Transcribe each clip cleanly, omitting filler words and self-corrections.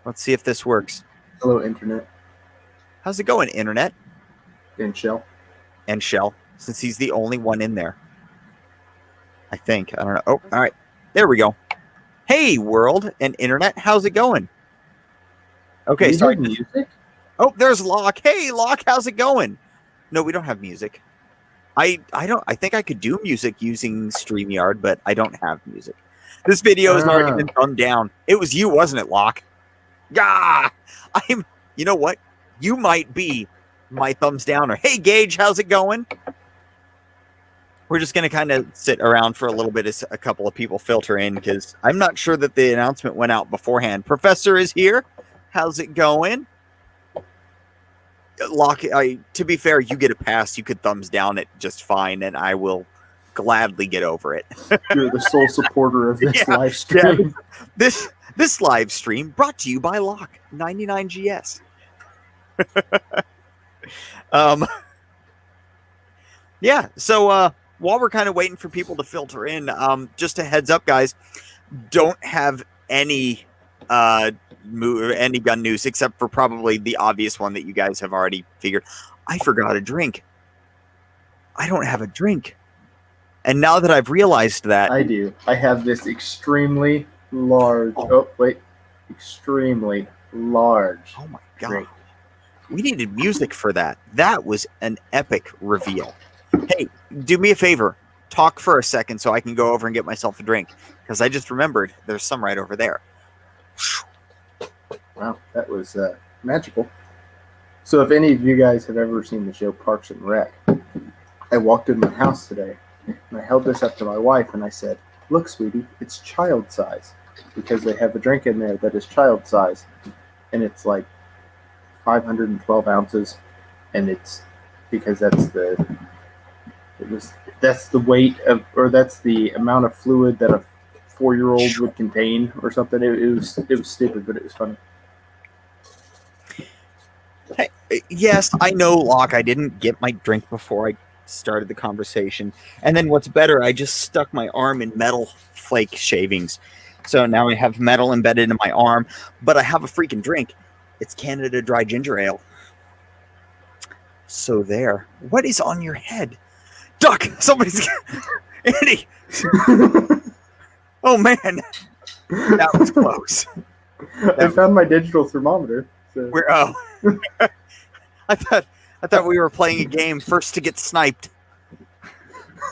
Let's see if this works. Hello, Internet. How's it going, Internet? And Shell. And Shell, since he's the only one in there. I think. I don't know. Oh, all right. There we go. Hey, world and Internet. How's it going? Okay, sorry. Music? Oh, there's Locke. Hey, Locke, how's it going? No, we don't have music. I think I could do music using StreamYard, but I don't have music. This video has already been thumbed down. It was you, wasn't it, Locke? Yeah. You know what? You might be my thumbs downer. Hey, Gage, how's it going? We're just going to kind of sit around for a little bit as a couple of people filter in because I'm not sure that the announcement went out beforehand. Professor is here. How's it going? Locke, to be fair, you get a pass. You could thumbs down it just fine, and I will gladly get over it. You're the sole supporter of this live stream. Yeah. This live stream brought to you by Locke 99GS. Yeah, so while we're kind of waiting for people to filter in, just a heads up, guys, don't have any gun news except for probably the obvious one that you guys have already figured. I forgot a drink. I don't have a drink. And now that I've realized that... I do. I have this extremely large... extremely large... Oh my God. Drink. We needed music for that. That was an epic reveal. Hey, do me a favor. Talk for a second so I can go over and get myself a drink. Because I just remembered there's some right over there. Wow, that was magical. So if any of you guys have ever seen the show Parks and Rec, I walked in my house today and I held this up to my wife and I said, "Look, sweetie, it's child size." Because they have a drink in there that is child size. And it's like 512 ounces. And it's because that's the weight of, or that's the amount of fluid that a 4-year-old would contain or something. It was stupid, but it was funny. Hey, yes, I know, Locke. I didn't get my drink before I started the conversation. And then what's better, I just stuck my arm in metal flake shavings. So now I have metal embedded in my arm, but I have a freaking drink. It's Canada Dry Ginger Ale. So there. What is on your head? Duck! Somebody's... Andy! Oh, man. That was close. I found my digital thermometer. So. I thought we were playing a game first to get sniped.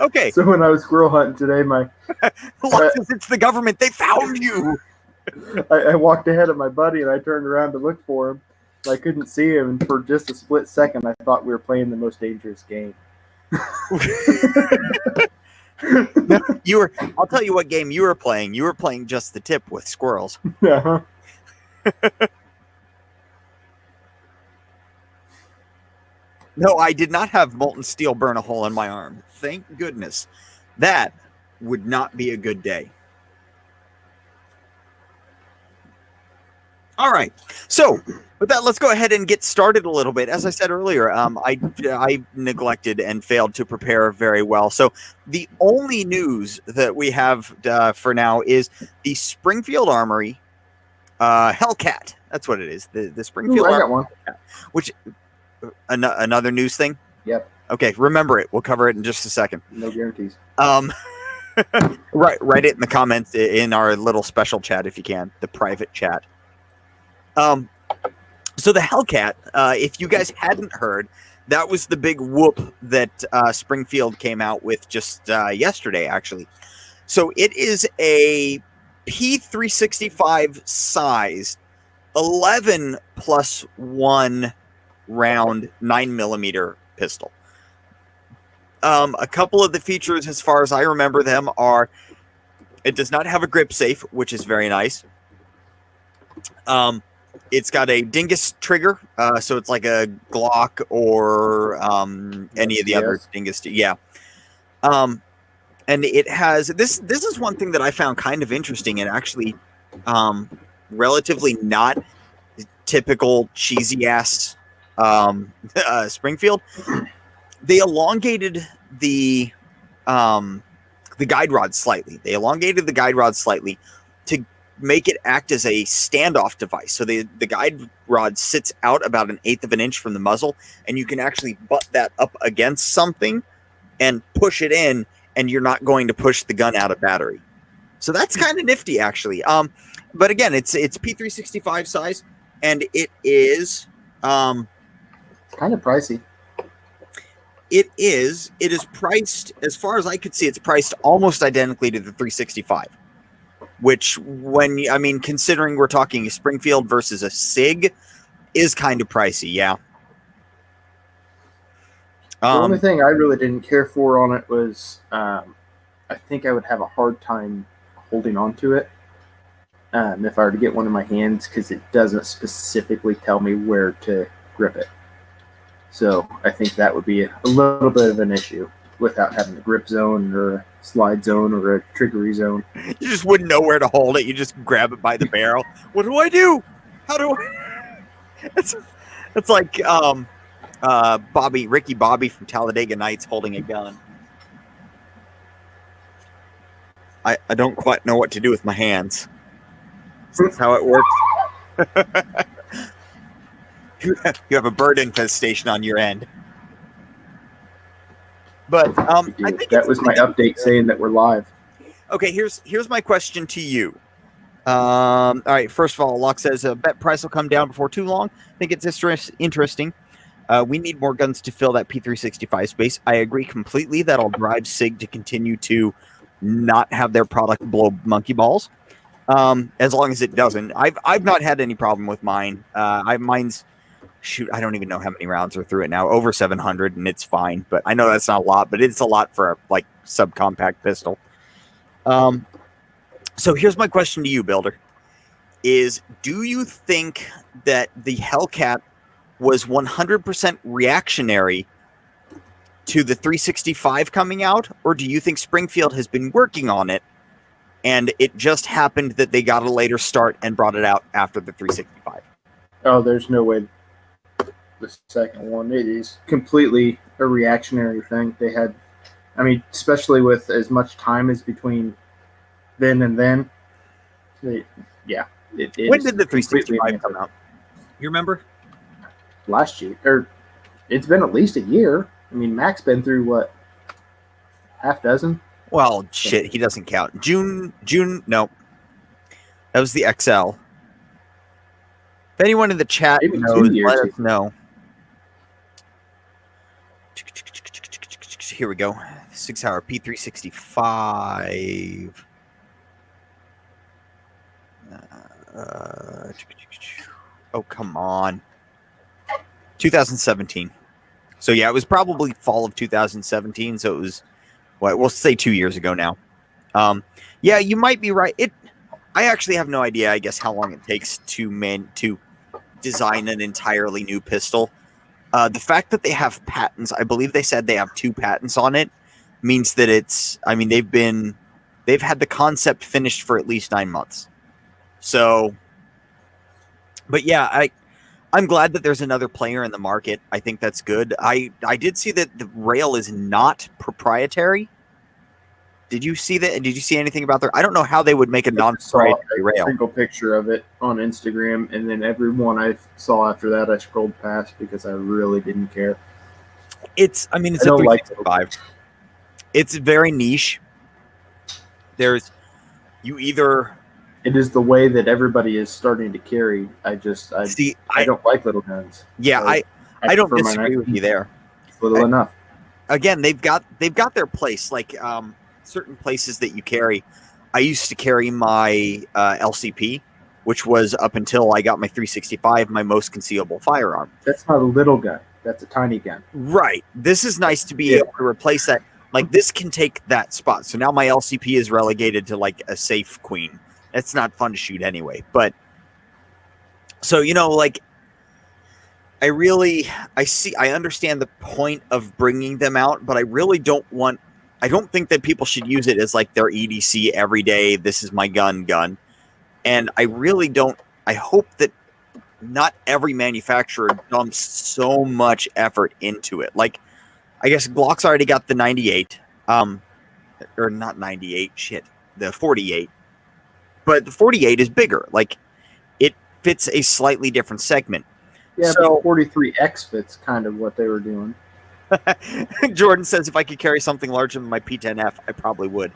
Okay. So when I was squirrel hunting today, it's the government. They found you. I walked ahead of my buddy and I turned around to look for him. I couldn't see him, and for just a split second, I thought we were playing the most dangerous game. I'll tell you what game you were playing. You were playing Just the Tip with squirrels. Uh-huh. No, I did not have molten steel burn a hole in my arm. Thank goodness. That would not be a good day. All right. So with that, let's go ahead and get started a little bit. As I said earlier, I neglected and failed to prepare very well. So the only news that we have for now is the Springfield Armory Hellcat. That's what it is. The Springfield Armory. I got one. Which another news thing? Yep. Okay, remember it. We'll cover it in just a second. No guarantees. Write it in the comments in our little special chat if you can, the private chat. So the Hellcat, if you guys hadn't heard, that was the big whoop that Springfield came out with just yesterday, actually. So it is a P365 size 11+1 round 9mm pistol. A couple of the features, as far as I remember them, are it does not have a grip safe, which is very nice. It's got a dingus trigger, so it's like a Glock or any of the other dingus. Yeah. And it has this is one thing that I found kind of interesting and actually relatively not typical cheesy ass Springfield. They elongated the guide rod slightly. To make it act as a standoff device. So the guide rod sits out about 1/8 of an inch from the muzzle, and you can actually butt that up against something and push it in, and you're not going to push the gun out of battery. So that's kind of nifty, actually. But again, it's P365 size, and it is kind of pricey. It is priced, as far as I could see, it's priced almost identically to the 365. Which, considering we're talking a Springfield versus a SIG, is kind of pricey, yeah. The only thing I really didn't care for on it was I think I would have a hard time holding on to it if I were to get one in my hands, because it doesn't specifically tell me where to grip it. So I think that would be a little bit of an issue without having a grip zone or a slide zone or a triggery zone. You just wouldn't know where to hold it. You just grab it by the barrel. What do I do? How do I? It's like Ricky Bobby from Talladega Nights holding a gun. I don't quite know what to do with my hands. That's how it works. You have a bird infestation on your end. But I think that was my update saying that we're live. Okay, here's my question to you. All right, first of all, Locke says bet price will come down before too long. I think it's interesting. We need more guns to fill that P365 space. I agree completely. That'll drive SIG to continue to not have their product blow monkey balls. As long as it doesn't. I've not had any problem with mine. Mine's, shoot, I don't even know how many rounds are through it now. Over 700, and it's fine. But I know that's not a lot, but it's a lot for a like subcompact pistol. So here's my question to you, Builder. Do you think that the Hellcat was 100% reactionary to the 365 coming out, or do you think Springfield has been working on it and it just happened that they got a later start and brought it out after the 365? Oh, there's no way. The second one, it is completely a reactionary thing. They had, especially with as much time as between then and then. When did the 365 come out? You remember? Last year, or it's been at least a year. Mac's been through what, half dozen? Well, shit, he doesn't count. June, no. That was the XL. If anyone in the chat knows, let us know. Here we go. 6-hour P365. Oh, come on. 2017. So, yeah, it was probably fall of 2017. So it was, we'll say 2 years ago now. Yeah, you might be right. I actually have no idea, I guess, how long it takes to design an entirely new pistol. The fact that they have patents, I believe they said they have 2 patents on it, means that they've had the concept finished for at least 9 months. So, but yeah, I'm glad that there's another player in the market. I think that's good. I did see that the rail is not proprietary. Did you see that? Did you see anything about I don't know how they would make a non-proprietary rail. A single picture of it on Instagram, and then everyone I saw after that I scrolled past because I really didn't care. It's a 365. It's very niche. It is the way that everybody is starting to carry. I don't like little guns. Yeah, so I don't disagree with you there. It's little enough. Again, they've got their place. Like certain places that you carry. I used to carry my LCP, which was up until I got my 365, my most concealable firearm. That's not a little gun. That's a tiny gun. Right. This is nice to be able to replace that. Like this can take that spot. So now my LCP is relegated to like a safe queen. It's not fun to shoot anyway. But so, I understand the point of bringing them out, but I really don't think that people should use it as like their EDC every day. This is my gun. And I really don't, I hope that not every manufacturer dumps so much effort into it. Like, I guess Glock's already got the 98, or not 98, the 48. but the 48 is bigger. Like, it fits a slightly different segment. Yeah, So, but 43X fits kind of what they were doing. Jordan says if I could carry something larger than my P10F, I probably would.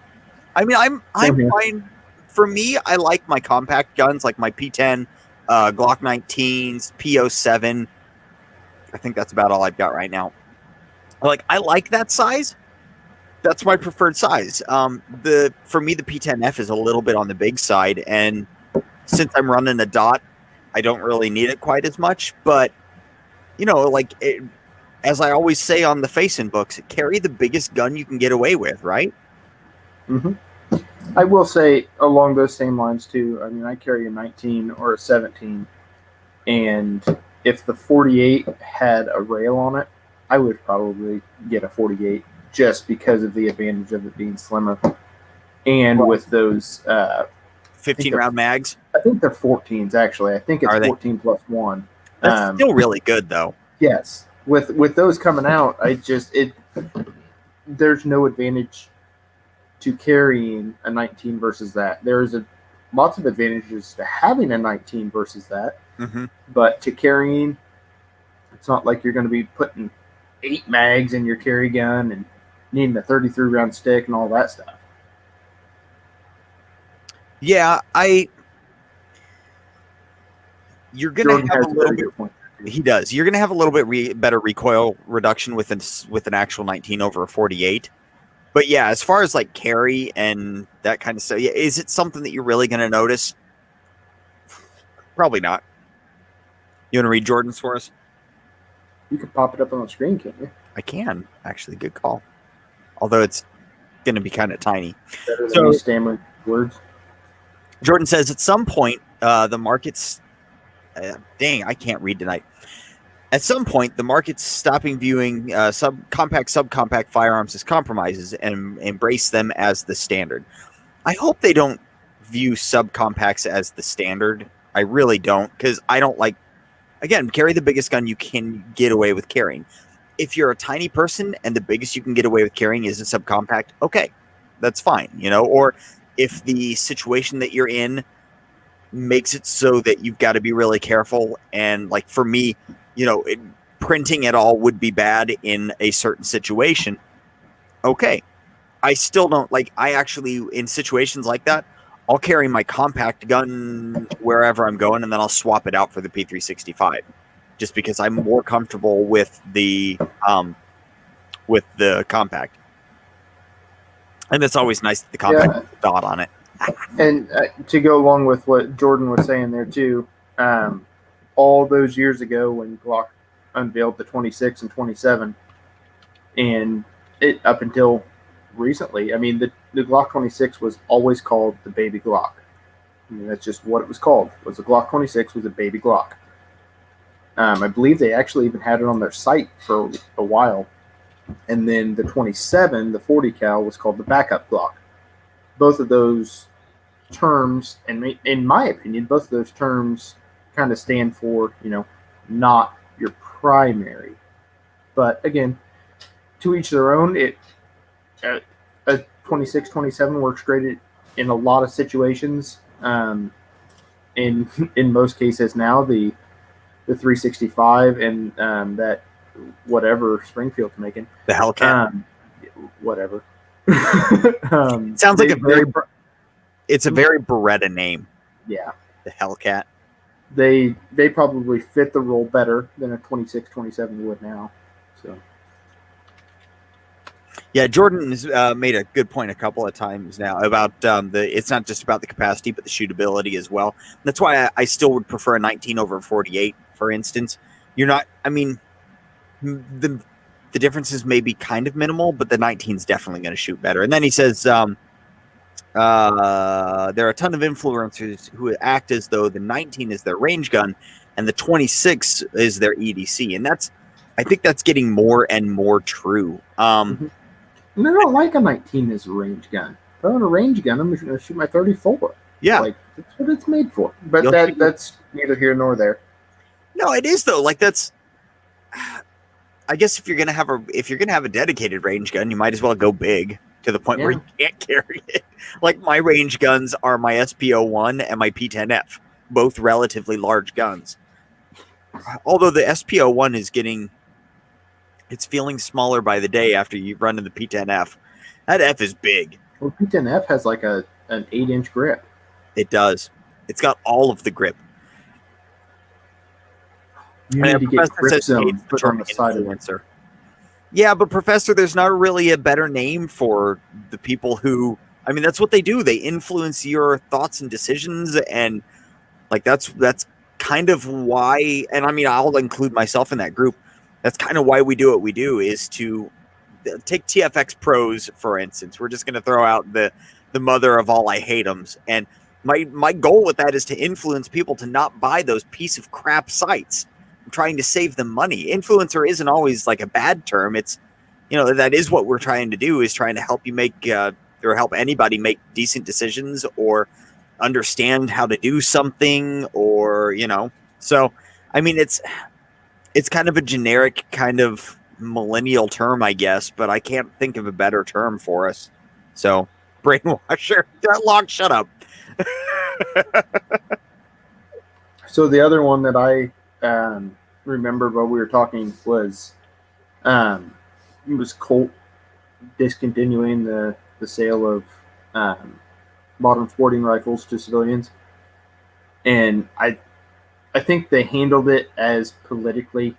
I mean, I'm fine. For me, I like my compact guns, like my P10, Glock 19s, P07. I think that's about all I've got right now. I like that size. That's my preferred size. For me, the P10F is a little bit on the big side, and since I'm running a dot, I don't really need it quite as much. But as I always say on the facing books, carry the biggest gun you can get away with, right? Mm-hmm. I will say along those same lines too. I mean, I carry a 19 or a 17, and if the 48 had a rail on it, I would probably get a 48 just because of the advantage of it being slimmer. And with those 15 round mags, I think they're 14s actually. I think it's 14 plus 1. That's still really good though. Yes, with those coming out, there's no advantage to carrying a 19 versus that. There's lots of advantages to having a 19 versus that, but to carrying, it's not like you're going to be putting 8 mags in your carry gun and needing a 33 round stick and all that stuff. Yeah, you're going to have a little bit. He does. You're going to have a little bit better recoil reduction with an actual 19 over a 48. But yeah, as far as like carry and that kind of stuff, yeah, is it something that you're really going to notice? Probably not. You want to read Jordan's for us? You can pop it up on the screen, can't you? I can, actually. Good call. Although it's going to be kind of tiny. Better than me stammering words. Jordan says at some point, the market's... dang, I can't read tonight. At some point, the market's stopping viewing subcompact firearms as compromises and embrace them as the standard. I hope they don't view subcompacts as the standard. I really don't, because I don't like... Again, carry the biggest gun you can get away with carrying. If you're a tiny person and the biggest you can get away with carrying is a subcompact, okay, that's fine, Or if the situation that you're in makes it so that you've got to be really careful, and like for me, printing at all would be bad in a certain situation. Okay, I still don't like. I actually, in situations like that, I'll carry my compact gun wherever I'm going, and then I'll swap it out for the P365, just because I'm more comfortable with the compact. And it's always nice that the compact has a dot on it. And to go along with what Jordan was saying there too, all those years ago when Glock unveiled the 26 and 27, and it up until recently, I mean, the Glock 26 was always called the baby Glock. I mean, that's just what it was called. Was the Glock 26 was a baby Glock. I believe they actually even had it on their site for a while. And then the 27, the 40 cal, was called the backup Glock. Both of those terms, and in my opinion, both of those terms kind of stand for, not your primary. But again, to each their own. A 26, 27 works great in a lot of situations. In most cases now, the 365 and that whatever Springfield's making, the Hellcat, whatever. Sounds like it's a very Beretta name. Yeah, the Hellcat. They probably fit the role better than a 26, 27 would now. So. Yeah, Jordan has made a good point a couple of times now about it's not just about the capacity, but the shootability as well. That's why I still would prefer a 19 over a 48, for instance. You're not, I mean, the differences may be kind of minimal, but the 19 is definitely going to shoot better. And then he says there are a ton of influencers who act as though the 19 is their range gun and the 26 is their EDC. And I think that's getting more and more true. And I don't like a 19 as a range gun. If I want a range gun, I'm going to shoot my 34. Yeah. Like, that's what it's made for. But that's neither here nor there. No, it is, though. Like, that's... I guess if you're going to have a dedicated range gun, you might as well go big. to the point where you can't carry it. Like my range guns are my SP01 and my P10F, both relatively large guns. Although the SP01 is it's feeling smaller by the day after you run in the P10F. That F is big. Well, P10F has like an 8-inch grip. It does. It's got all of the grip. You need to get grip zone put on the side of it. Yeah, but Professor, there's not really a better name for the people who, I mean, that's what they do. They influence your thoughts and decisions, and like that's kind of why, and I mean, I'll include myself in that group. That's kind of why we do what we do, is to take TFX Pros, for instance. We're just going to throw out the mother of all I hate-ems. And my goal with that is to influence people to not buy those piece of crap sites. I'm trying to save them money. Influencer isn't always like a bad term. It's, that is what we're trying to do, is trying to help you make, or help anybody make decent decisions or understand how to do something, or, so, I mean, it's kind of a generic kind of millennial term, I guess, but I can't think of a better term for us. So, brainwasher. Locke, shut up. So the other one that I remembered while we were talking was Colt discontinuing the sale of modern sporting rifles to civilians, and I think they handled it as politically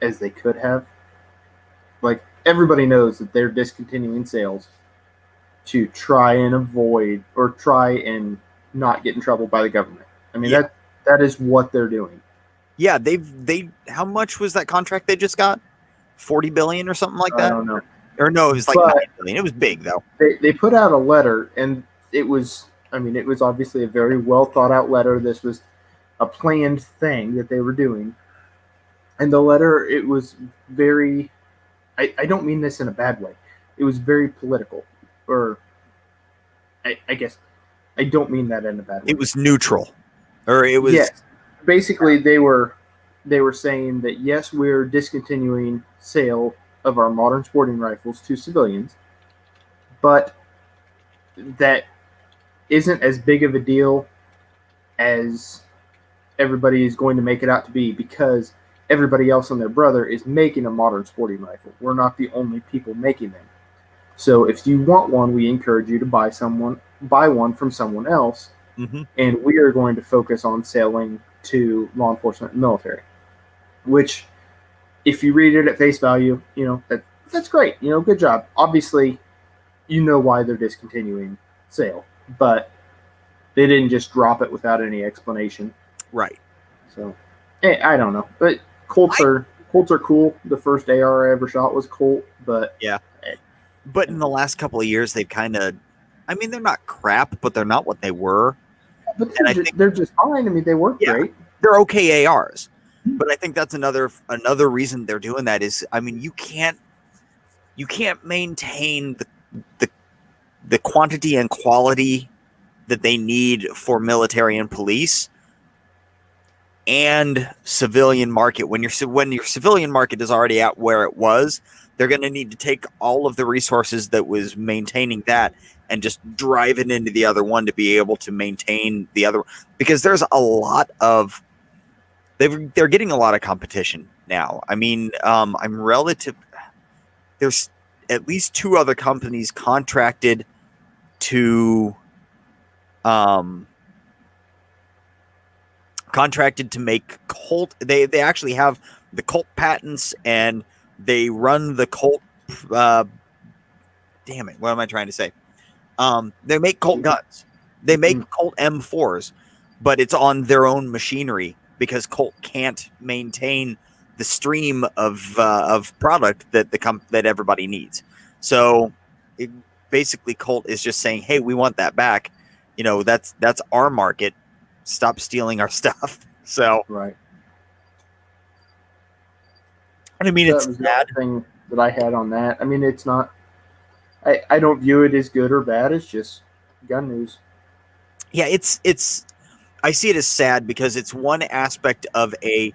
as they could have. Like, everybody knows that they're discontinuing sales to try and avoid or try and not get in trouble by the government. I mean, that is what they're doing. Yeah, they how much was that contract they just got? 40 billion or something like that? I don't know. Or no, it was like 9 billion. It was big though. They put out a letter, and it was obviously a very well thought out letter. This was a planned thing that they were doing. And the letter, it was very, I don't mean this in a bad way. It was very political. Or, I guess, I don't mean that in a bad way. It was neutral. Or it was... Yes. Basically, they were saying that, yes, we're discontinuing sale of our modern sporting rifles to civilians, but that isn't as big of a deal as everybody is going to make it out to be, because everybody else and their brother is making a modern sporting rifle. We're not the only people making them. So if you want one, we encourage you to buy one from someone else, and we are going to focus on selling to law enforcement and military. Which, if you read it at face value, that's great. Good job. Obviously, you know why they're discontinuing sale, but they didn't just drop it without any explanation. Right. So, I don't know, but Colts are cool. The first AR I ever shot was Colt, but yeah. But in the last couple of years, they've kind of, I mean, they're not crap, but they're not what they were. But they're just fine. I mean, they work great. They're okay ARs. But I think that's another reason they're doing that is, I mean, you can't maintain the quantity and quality that they need for military and police and civilian market. When your civilian market is already at where it was, they're going to need to take all of the resources that was maintaining that and just drive it into the other one to be able to maintain the other, because there's a lot of, they're getting a lot of competition now. I mean, there's at least 2 other companies contracted to make Colt. They actually have the Colt patents, and they run the Colt. Damn it! What am I trying to say? They make Colt guns. They make Colt M4s, but it's on their own machinery because Colt can't maintain the stream of product that everybody needs. So basically, Colt is just saying, "Hey, we want that back. That's our market. Stop stealing our stuff." So right. I mean, that it's was the thing that I had on that. I mean, it's not. I don't view it as good or bad. It's just gun news. Yeah, it's. I see it as sad because it's one aspect of a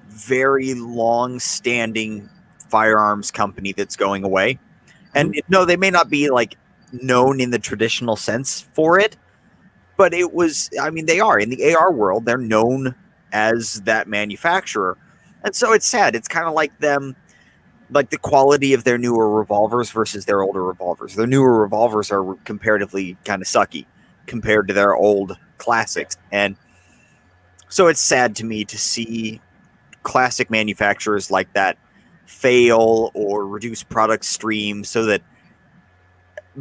very long-standing firearms company that's going away, And no, they may not be like known in the traditional sense for it, but it was, I mean, they are in the AR world, they're known as that manufacturer. And so it's sad. It's kind of like them, like the quality of their newer revolvers versus their older revolvers. Their newer revolvers are comparatively kind of sucky compared to their old classics. And so it's sad to me to see classic manufacturers like that fail or reduce product stream so that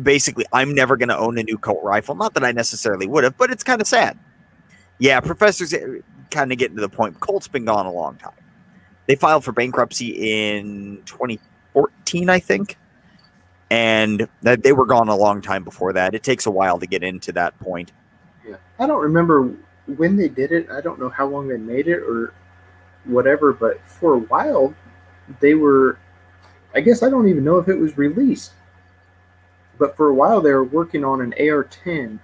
basically I'm never going to own a new Colt rifle. Not that I necessarily would have, but it's kind of sad. Yeah, Professor's kind of getting to the point. Colt's been gone a long time. They filed for bankruptcy in 2014, I think, and that they were gone a long time before that. It takes a while to get into that point. Yeah, I don't remember when they did it. I don't know how long they made it or whatever, but for a while they were, I guess I don't even know if it was released, but for a while they were working on an AR-10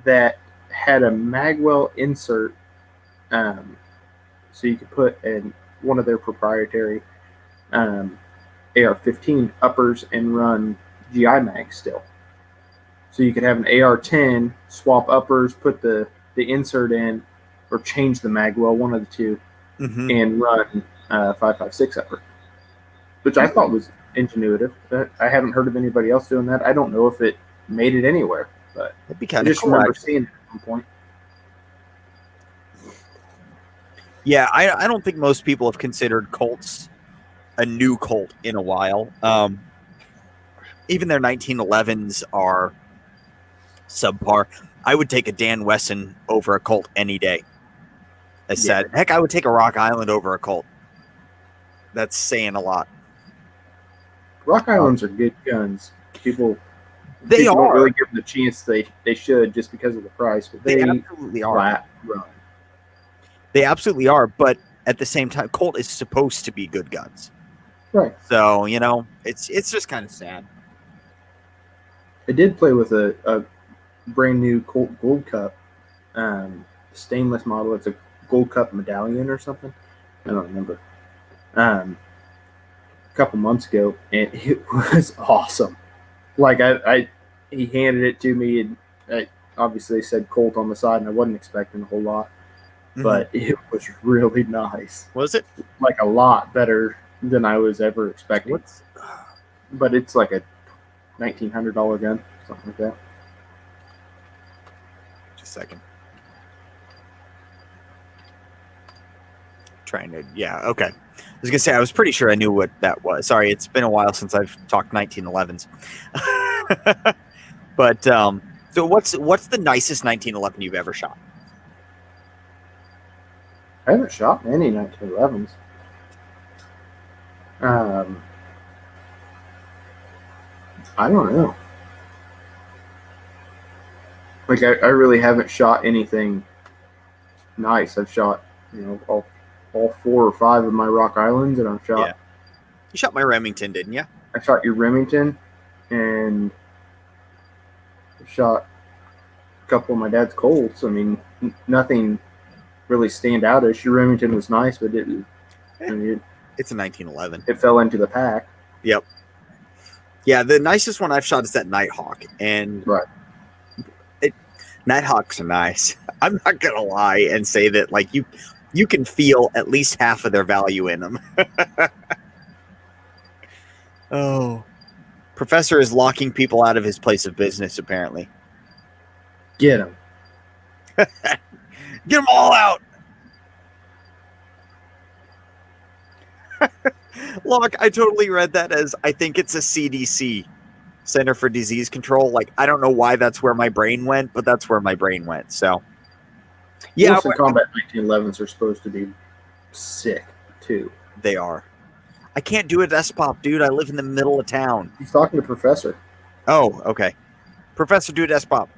that had a magwell insert, so you could put in one of their proprietary AR-15 uppers and run GI mag still. So you could have an AR-10, swap uppers, put the insert in, or change the magwell, one of the two, and run 5.56 upper, which I thought was ingenuitive. I haven't heard of anybody else doing that. I don't know if it made it anywhere, but it'd be kind I of just cool, remember actually. seeing it at one point. Yeah, I don't think most people have considered Colts a new Colt in a while. Even their 1911s are subpar. I would take a Dan Wesson over a Colt any day. As said, heck, I would take a Rock Island over a Colt. That's saying a lot. Rock Islands are good guns. People They are. don't really give them the chance they should just because of the price, but they absolutely are. Flat run. They absolutely are, but at the same time, Colt is supposed to be good guns. Right. So, you know, it's just kind of sad. I did play with a brand new Colt Gold Cup stainless model. It's a Gold Cup medallion or something. I don't remember. A couple months ago, and it was awesome. Like he handed it to me, and I obviously said Colt on the side, and I wasn't expecting a whole lot, but it was really nice. Was it? Like a lot better than I was ever expecting. But it's like a $1,900 gun, something like that. Just a second. Trying to, yeah, okay. I was gonna say I was pretty sure I knew what that was. Sorry, it's been a while since I've talked 1911s. But so what's the nicest 1911 you've ever shot? I haven't shot many 1911s. I don't know. Like I really haven't shot anything nice. I've shot, all 4 or 5 of my Rock Islands, and I've shot. Yeah. You shot my Remington, didn't you? I shot your Remington, and I shot a couple of my dad's Colts. I mean, nothing really stand out. Your Remington was nice, but it's a 1911. It fell into the pack. Yep. Yeah, the nicest one I've shot is that Nighthawk, and Nighthawks are nice. I'm not gonna lie and say that like you can feel at least half of their value in them. Oh, Professor is locking people out of his place of business. Apparently, get them. Get them all out. Look, I totally read that as I think it's a CDC, Center for Disease Control. Like, I don't know why that's where my brain went, but that's where my brain went. So, yeah. Wilson Combat 1911s are supposed to be sick, too. They are. I can't do a desktop, dude. I live in the middle of town. He's talking to Professor. Oh, okay. Professor, do a desktop.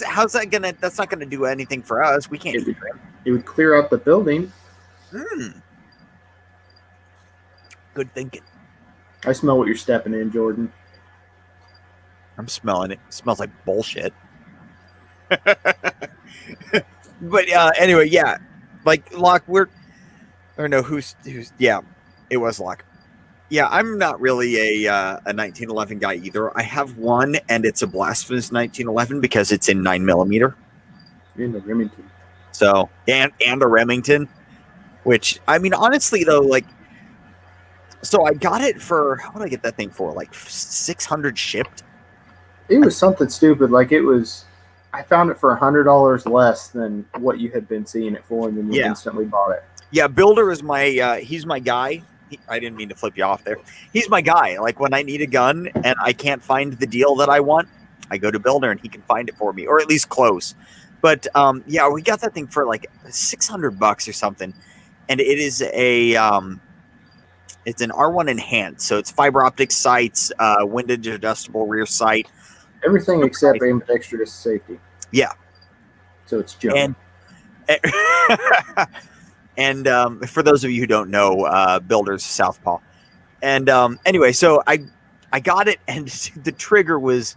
How's that gonna? That's not gonna do anything for us. We can't. It would clear out the building. Good thinking. I smell what you're stepping in, Jordan. I'm smelling it. It smells like bullshit. But anyway, yeah. Like Locke, who's yeah, it was Locke. Yeah, I'm not really a 1911 guy either. I have one, and it's a blasphemous 1911 because it's in 9mm. In the Remington. So and a Remington, which I mean, honestly though, like, so I got it for what did I get that thing for? Like 600 shipped. It was something stupid. Like it was, I found it for $100 less than what you had been seeing it for, and then you Yeah. instantly bought it. Yeah, Builder is my he's my guy. I didn't mean to flip you off there. He's my guy. Like when I need a gun and I can't find the deal that I want, I go to Builder and he can find it for me, or at least close. But yeah, we got that thing for like $600 or something, and it is a it's an R1 enhanced, so it's fiber optic sights, windage adjustable rear sight, Everything except ambidextrous safety. Yeah. So it's junk. And for those of you who don't know, Builder's Southpaw. And anyway, so I got it, and the trigger was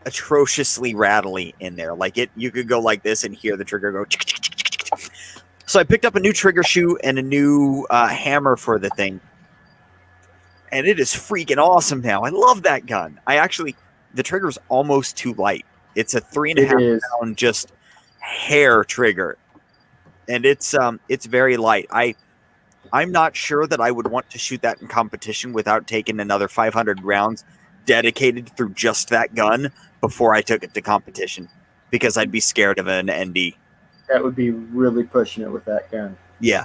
atrociously rattly in there. Like you could go like this and hear the trigger go. So I picked up a new trigger shoe and a new hammer for the thing, and it is freaking awesome now. I love that gun. The trigger's almost too light. It's a 3.5 pound just hair trigger, and it's very light. I'm not sure that I would want to shoot that in competition without taking another 500 rounds dedicated through just that gun before I took it to competition, because I'd be scared of an ND. That would be really pushing it with that gun. Yeah.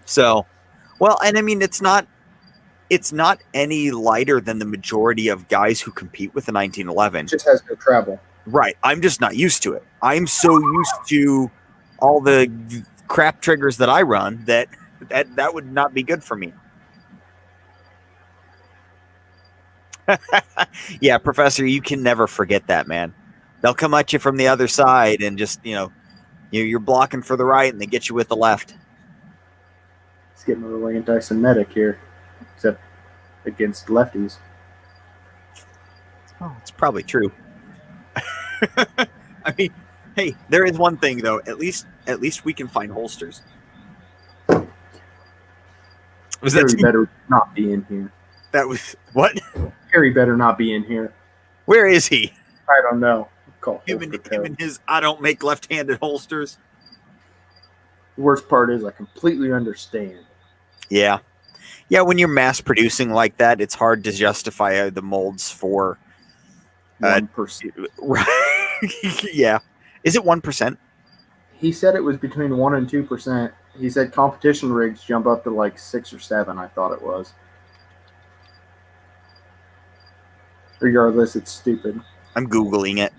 So, well, and I mean, it's not any lighter than the majority of guys who compete with the 1911. It just has no travel. Right. I'm just not used to it. I'm so used to all the crap triggers that I run that would not be good for me. Yeah, Professor, you can never forget that, man. They'll come at you from the other side and just, you're blocking for the right and they get you with the left. It's getting a little anti-Semitic here, except against lefties. Oh, it's probably true. I mean, hey, there is one thing though. At least we can find holsters. Was Harry better not be in here. That was what? Harry better not be in here. Where is he? I don't know. Call him and his I don't make left-handed holsters. The worst part is I completely understand. Yeah. Yeah, when you're mass producing like that, it's hard to justify the molds for 1%. Right. Yeah. Is it 1%? He said it was between 1% and 2%. He said competition rigs jump up to like 6 or 7, I thought it was. Regardless, it's stupid. I'm Googling it.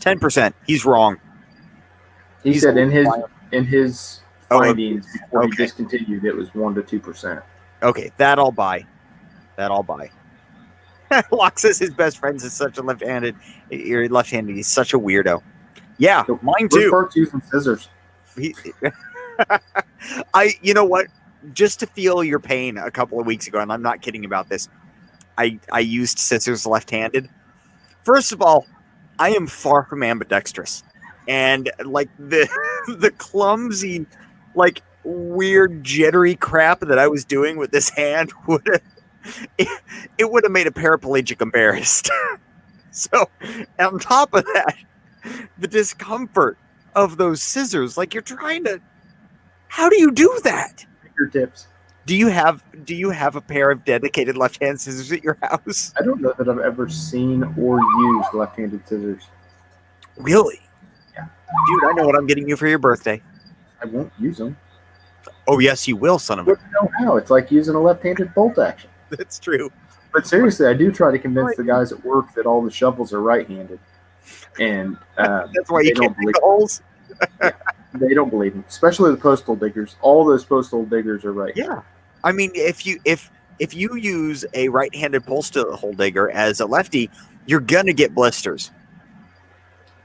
10%. He's wrong. He said in his findings before he discontinued, it was 1% to 2%. Okay, that I'll buy. Locke says his best friend is such a left-handed. You're left-handed. He's such a weirdo. Yeah, so mine too. Parts using scissors. You know what? Just to feel your pain a couple of weeks ago, and I'm not kidding about this, I used scissors left-handed. First of all, I am far from ambidextrous, and like the clumsy, like weird jittery crap that I was doing with this hand would have made a paraplegic embarrassed. So, on top of that, the discomfort of those scissors, like you're trying to, how do you do that? Fingertips. Do you have a pair of dedicated left-hand scissors at your house? I don't know that I've ever seen or used left-handed scissors. Really? Yeah. Dude, I know what I'm getting you for your birthday. I won't use them. Oh, yes, you will, son of a... I don't know how. It's like using a left-handed bolt action. That's true. But seriously, I do try to convince the guys at work that all the shovels are right-handed. And that's why you can't dig the holes? Yeah, they don't believe me, especially the postal diggers. All those postal diggers are right. Yeah. I mean, if you use a right-handed postal hole digger as a lefty, you're going to get blisters.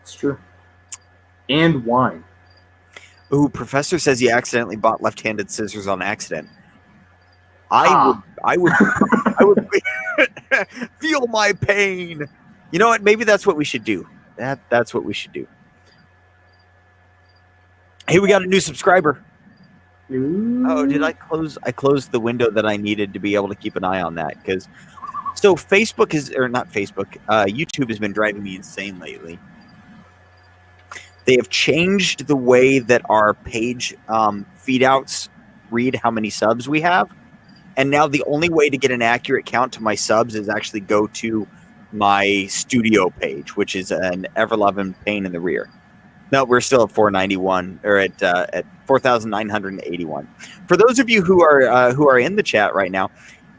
It's true. And wine. Ooh, Professor says he accidentally bought left-handed scissors on accident. I would feel my pain. You know what? Maybe that's what we should do. That's what we should do. Hey, we got a new subscriber. Ooh. Oh, did I close? I closed the window that I needed to be able to keep an eye on that because. So Facebook is, or not Facebook, YouTube has been driving me insane lately. They have changed the way that our page feed outs read how many subs we have. And now the only way to get an accurate count to my subs is actually go to my studio page, which is an ever-loving pain in the rear. No, we're still at 491 or at 4,981. For those of you who are in the chat right now,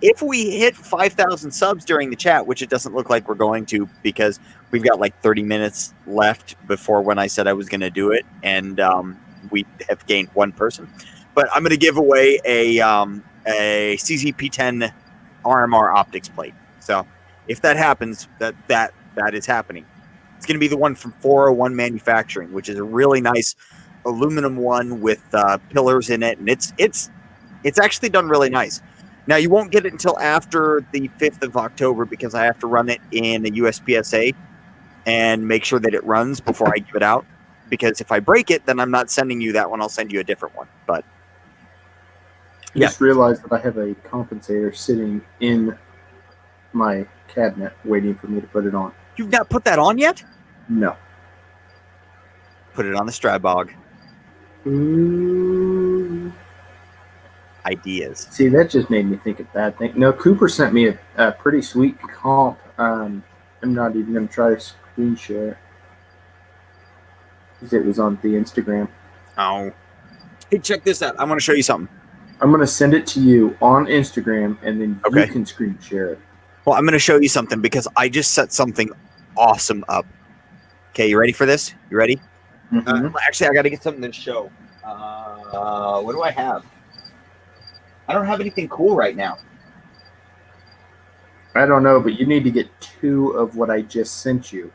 if we hit 5,000 subs during the chat, which it doesn't look like we're going to because we've got like 30 minutes left before when I said I was going to do it, and we have gained one person. But I'm going to give away a CZP10 RMR optics plate. So if that happens, that is happening. It's going to be the one from 401 Manufacturing, which is a really nice aluminum one with pillars in it, and it's actually done really nice. Now, you won't get it until after the 5th of October because I have to run it in a USPSA and make sure that it runs before I give it out. Because if I break it, then I'm not sending you that one. I'll send you a different one. But I just realized that I have a compensator sitting in my cabinet waiting for me to put it on. You've not put that on yet? No. Put it on the Strabog. Ooh. Ideas. See, that just made me think of bad thing. No, Cooper sent me a pretty sweet comp. I'm not even going to try to screen share it because it was on the Instagram. Oh. Hey, check this out. I want to show you something. I'm going to send it to you on Instagram, and then Okay. you can screen share it. Well, I'm going to show you something because I just set something awesome up. Okay, you ready for this? You ready? Mm-hmm. Actually, I got to get something to show. What do I have? I don't have anything cool right now. I don't know, but you need to get 2 of what I just sent you.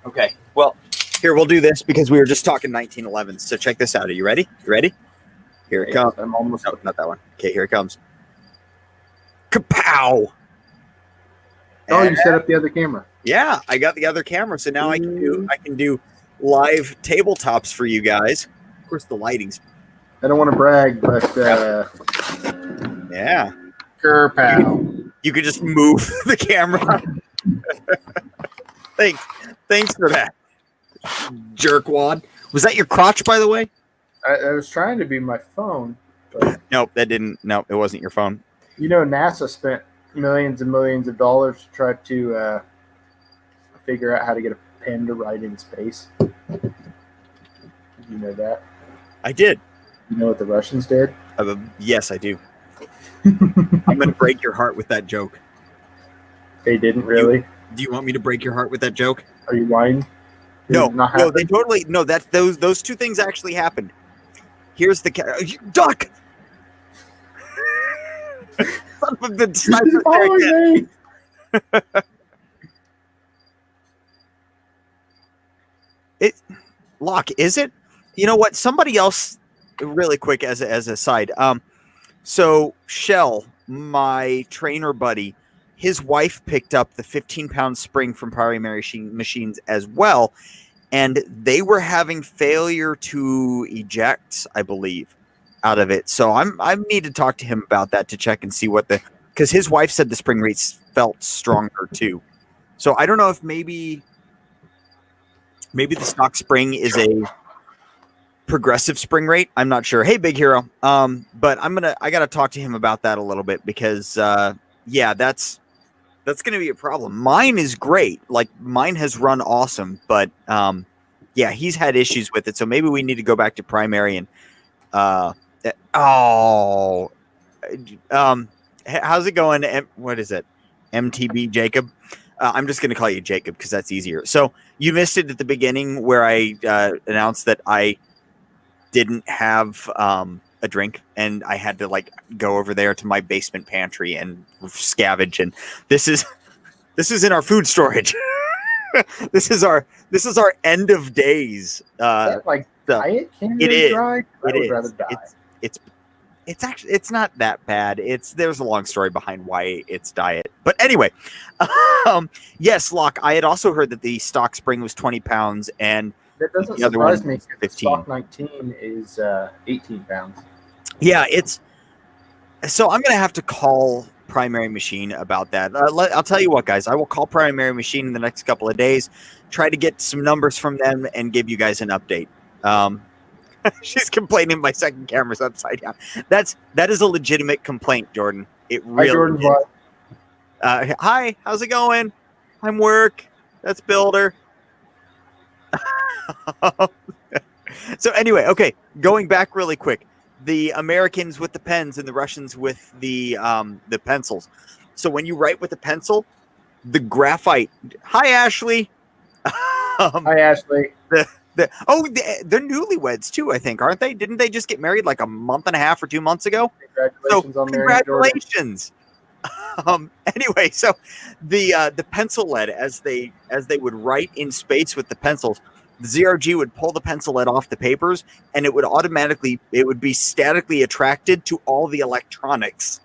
Okay. Well, here, we'll do this because we were just talking 1911. So check this out. Are you ready? You ready? Here it comes. I'm almost. No, not that one. Okay, here it comes. Kapow! Oh, you set up the other camera. Yeah, I got the other camera, so now I can do live tabletops for you guys. Of course, the lighting's. I don't want to brag, but yeah. Kerpow. You could just move the camera. Thanks for that, jerkwad. Was that your crotch, by the way? I was trying to be my phone. But Nope, that didn't. No, it wasn't your phone. you know, NASA spent millions and millions of dollars to try to figure out how to get a pen to write in space. Did you know that? I did. You know what the Russians did? Yes, I do. I'm going to break your heart with that joke. They didn't really. Do you want me to break your heart with that joke? Are you lying? No, they totally no. That those two things actually happened. Here's the duck. Son of the sniper there again. It Locke, is it? You know what? Somebody else, really quick as a side. So Shell, my trainer buddy, his wife picked up the 15-pound spring from Primary Machines as well, and they were having failure to eject, I believe, out of it. So I need to talk to him about that to check and see because his wife said the spring rates felt stronger too. So I don't know if maybe the stock spring is a progressive spring rate. I'm not sure. Hey, Big Hero. But I gotta talk to him about that a little bit because yeah, that's gonna be a problem. Mine is great. Like mine has run awesome, but yeah, he's had issues with it. So maybe we need to go back to primary and how's it going? What is it? MTB Jacob. I'm just gonna call you Jacob because that's easier. So you missed it at the beginning where I announced that I didn't have a drink and I had to like go over there to my basement pantry and scavenge, and this is in our food storage. this is our end of days like diet candy. It is. Dry? I would rather die. It's actually not that bad. There's a long story behind why it's diet, but anyway, yes, Locke. I had also heard that the stock spring was 20 pounds and that doesn't the other surprise one me. is 15. Stock 19 is 18 pounds. Yeah, it's so I'm gonna have to call Primary Machine about that. I'll tell you what, guys. I will call Primary Machine in the next couple of days, try to get some numbers from them, and give you guys an update. Um, she's complaining my second camera's upside down. That is a legitimate complaint, Jordan. It Hi, really Jordan's is. wife. Hi, how's it going? I'm work. That's Builder. So anyway, okay, going back really quick. The Americans with the pens and the Russians with the pencils. So when you write with a pencil, the graphite. Hi, Ashley. Hi, Ashley. They're newlyweds too, I think, aren't they? Didn't they just get married like a month and a half or 2 months ago? Congratulations on marrying Jordan. Congratulations. Anyway, so the pencil lead, as they would write in space with the pencils, the ZRG would pull the pencil lead off the papers, and it would be statically attracted to all the electronics,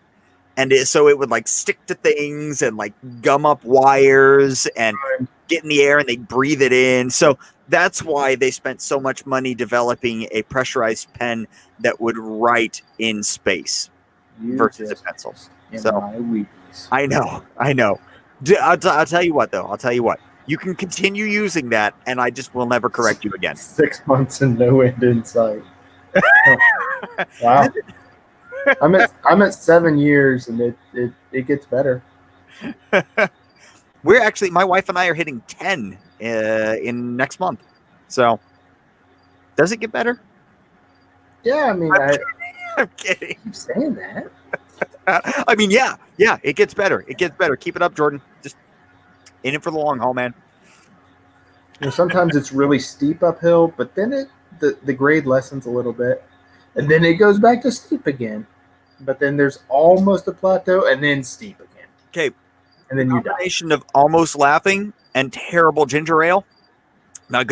and so it would like stick to things and like gum up wires and get in the air, and they breathe it in. So that's why they spent so much money developing a pressurized pen that would write in space versus a pencil. So I know. I'll tell you what, though. I'll tell you what. You can continue using that, and I just will never correct you again. 6 months and no end in sight. Wow. I'm at 7 years, and it gets better. We're actually, my wife and I are hitting 10 in next month. So, does it get better? Yeah, I mean, I'm kidding. keep saying that. I mean, yeah, it gets better. It gets better. Keep it up, Jordan. Just in it for the long haul, man. You know, sometimes it's really steep uphill, but then the grade lessens a little bit, and then it goes back to steep again. But then there's almost a plateau, and then steep again. Okay. And then you die. Combination of almost laughing and terrible ginger ale. Not a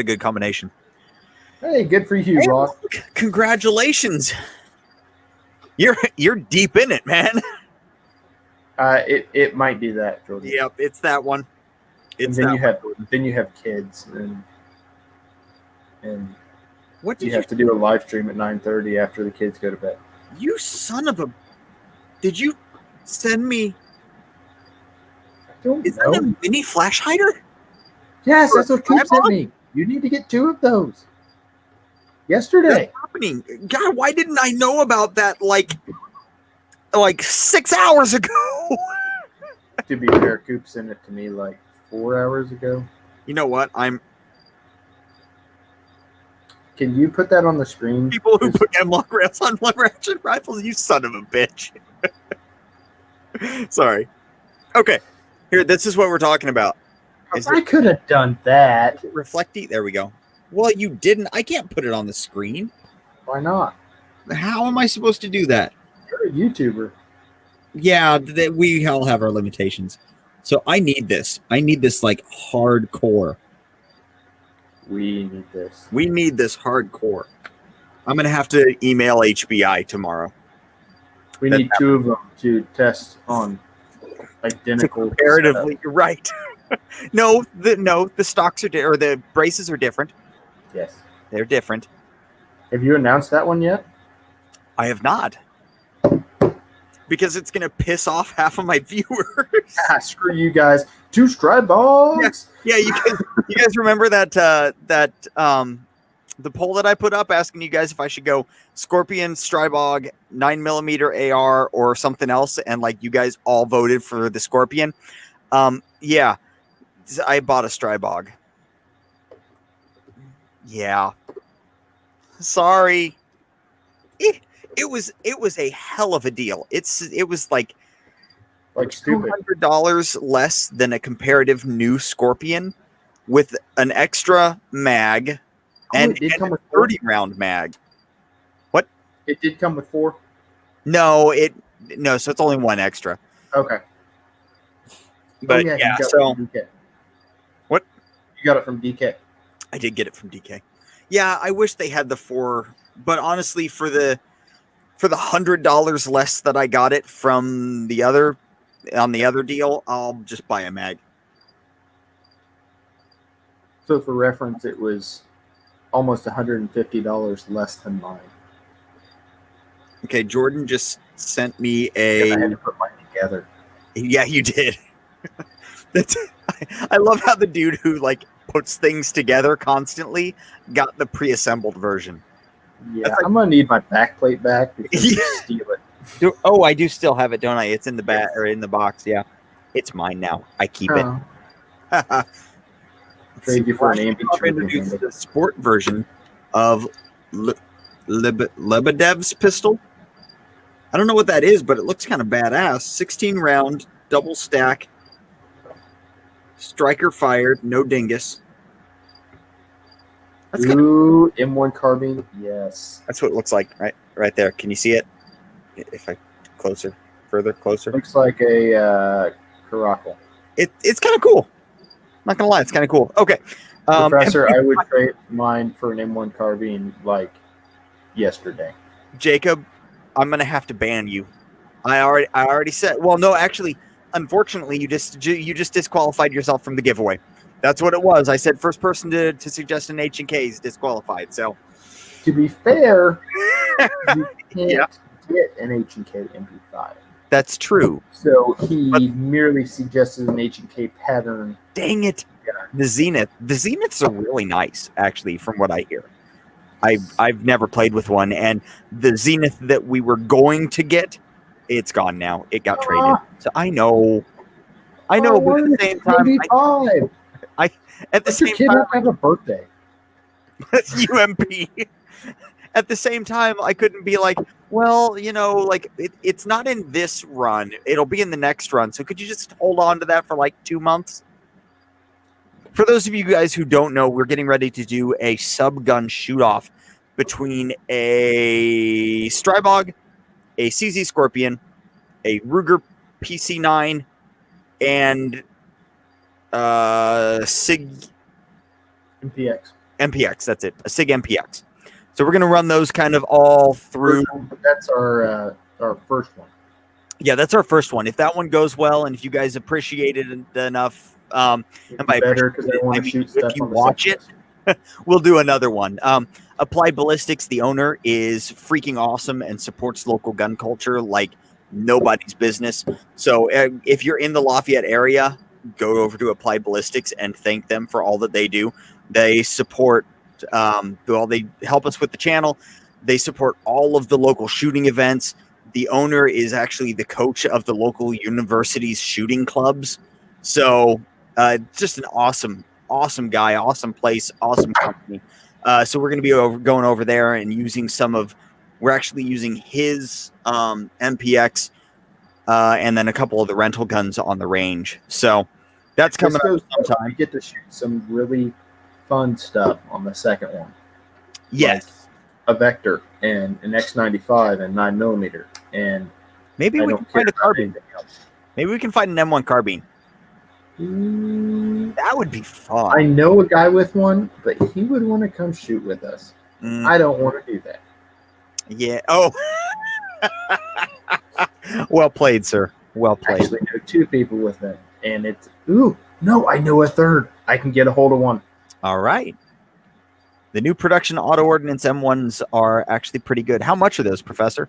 good combination. Hey, good for you, boss. Congratulations. You're deep in it, man. It might be that, Jordan. Yep, it's that one. Then you have kids, and what did you have to do a live stream at 9:30 after the kids go to bed. You son of a! Did you send me? Is that a mini flash hider? Yes, that's what Coop sent me. You need to get 2 of those. Yesterday. What's happening? God, why didn't I know about that like 6 hours ago? To be fair, Coop sent it to me like 4 hours ago. You know what? Can you put that on the screen? People who put M-lock rails on lever-action rifles, you son of a bitch. Sorry. Okay. Here, this is what we're talking about. I could have done that. Reflecty? There we go. Well, you didn't. I can't put it on the screen. Why not? How am I supposed to do that? You're a YouTuber. Yeah, we all have our limitations. So I need this. I need this like hardcore. We need this. We need this hardcore. I'm going to have to email HBI tomorrow. We need 2 of them to test on identical. Comparatively, you're right. No, the stocks are or the braces are different. Yes, they're different. Have you announced that one yet? I have not, because it's going to piss off half of my viewers. Screw you guys. 2 Stribogs. Yeah. You guys remember that the poll that I put up asking you guys if I should go Scorpion, Stribog, 9mm AR, or something else, and like you guys all voted for the Scorpion. Yeah, I bought a Stribog. Yeah, sorry. It was a hell of a deal. It was like $200 less than a comparative new Scorpion with an extra mag and a 30-round mag. What? It did come with 4? No, so it's only 1 extra. Okay. But so what? You got it from DK. I did get it from DK. Yeah, I wish they had the 4, but honestly, for the $100 less that I got it from the other deal, I'll just buy a mag. So for reference, it was almost $150 less than mine. Okay, Jordan just sent me Because I had a. to put mine together. Yeah, you did. That's. I love how the dude who like puts things together constantly got the pre-assembled version. Yeah, That's like, I'm gonna need my backplate back because you Yeah. steal it. Oh, I do still have it, don't I? It's in the bat Yes. or in the box. Yeah, it's mine now. I keep it. Oh, Let's see. trade you for an Washington ambient shooting introduced handle. the sport version of Lebedev's pistol. I don't know what that is, but it looks kind of badass. 16 round, double stack, striker fired, no dingus. That's kind of. Ooh, M1 carbine. Yes. That's what it looks like, right there. Can you see it? If I closer, further, closer. Looks like a Caracal. It's kind of cool. Not gonna lie, it's kind of cool. Okay, Professor, I would trade mine for an M1 carbine like yesterday. Jacob, I'm gonna have to ban you. I already said. Well, no, actually, unfortunately, you just disqualified yourself from the giveaway. That's what it was. I said first person to suggest an H&K is disqualified. So, To be fair, you can't get an H&K MP5. that's true. So he merely suggested an H&K pattern. Dang it. Yeah. The Zeniths are really nice, actually, from what I hear. I've never played with one, and the Zenith that we were going to get, it's gone now. It got traded. So I know, but at the same time, at the same kid time, have to have a birthday. that's UMP. At the same time, I couldn't be like, well, like it's not in this run. It'll be in the next run. So could you just hold on to that for like 2 months? For those of you guys who don't know, we're getting ready to do a sub-gun shoot-off between a Strybog, a CZ Scorpion, a Ruger PC9, and SIG MPX. That's it, a SIG MPX. So we're going to run those kind of all through. That's our first one. Yeah, that's our first one. If that one goes well, and if you guys appreciate it enough, and by better because I want to mean, shoot stuff. if you watch it, we'll do another one. Applied Ballistics, the owner, is freaking awesome and supports local gun culture like nobody's business. So if you're in the Lafayette area, go over to Applied Ballistics and thank them for all that they do. They support. They help us with the channel. They support all of the local shooting events. The owner is actually the coach of the local university's shooting clubs. So just an awesome guy, awesome place, awesome company. So we're going to be going over there and using we're actually using his MPX and then a couple of the rental guns on the range. So that's coming up sometime. We get to shoot some really fun stuff on the second one. Yes. Like a Vector and an X95 and 9mm. And maybe we can find a carbine. Maybe we can find an M1 carbine. That would be fun. I know a guy with one, but he would want to come shoot with us. I don't want to do that. Yeah. Oh. Well played, sir. Well played. I actually know 2 people with them, and it's I know a third. I can get a hold of one. All right. The new production auto ordnance M1s are actually pretty good. How much are those, Professor?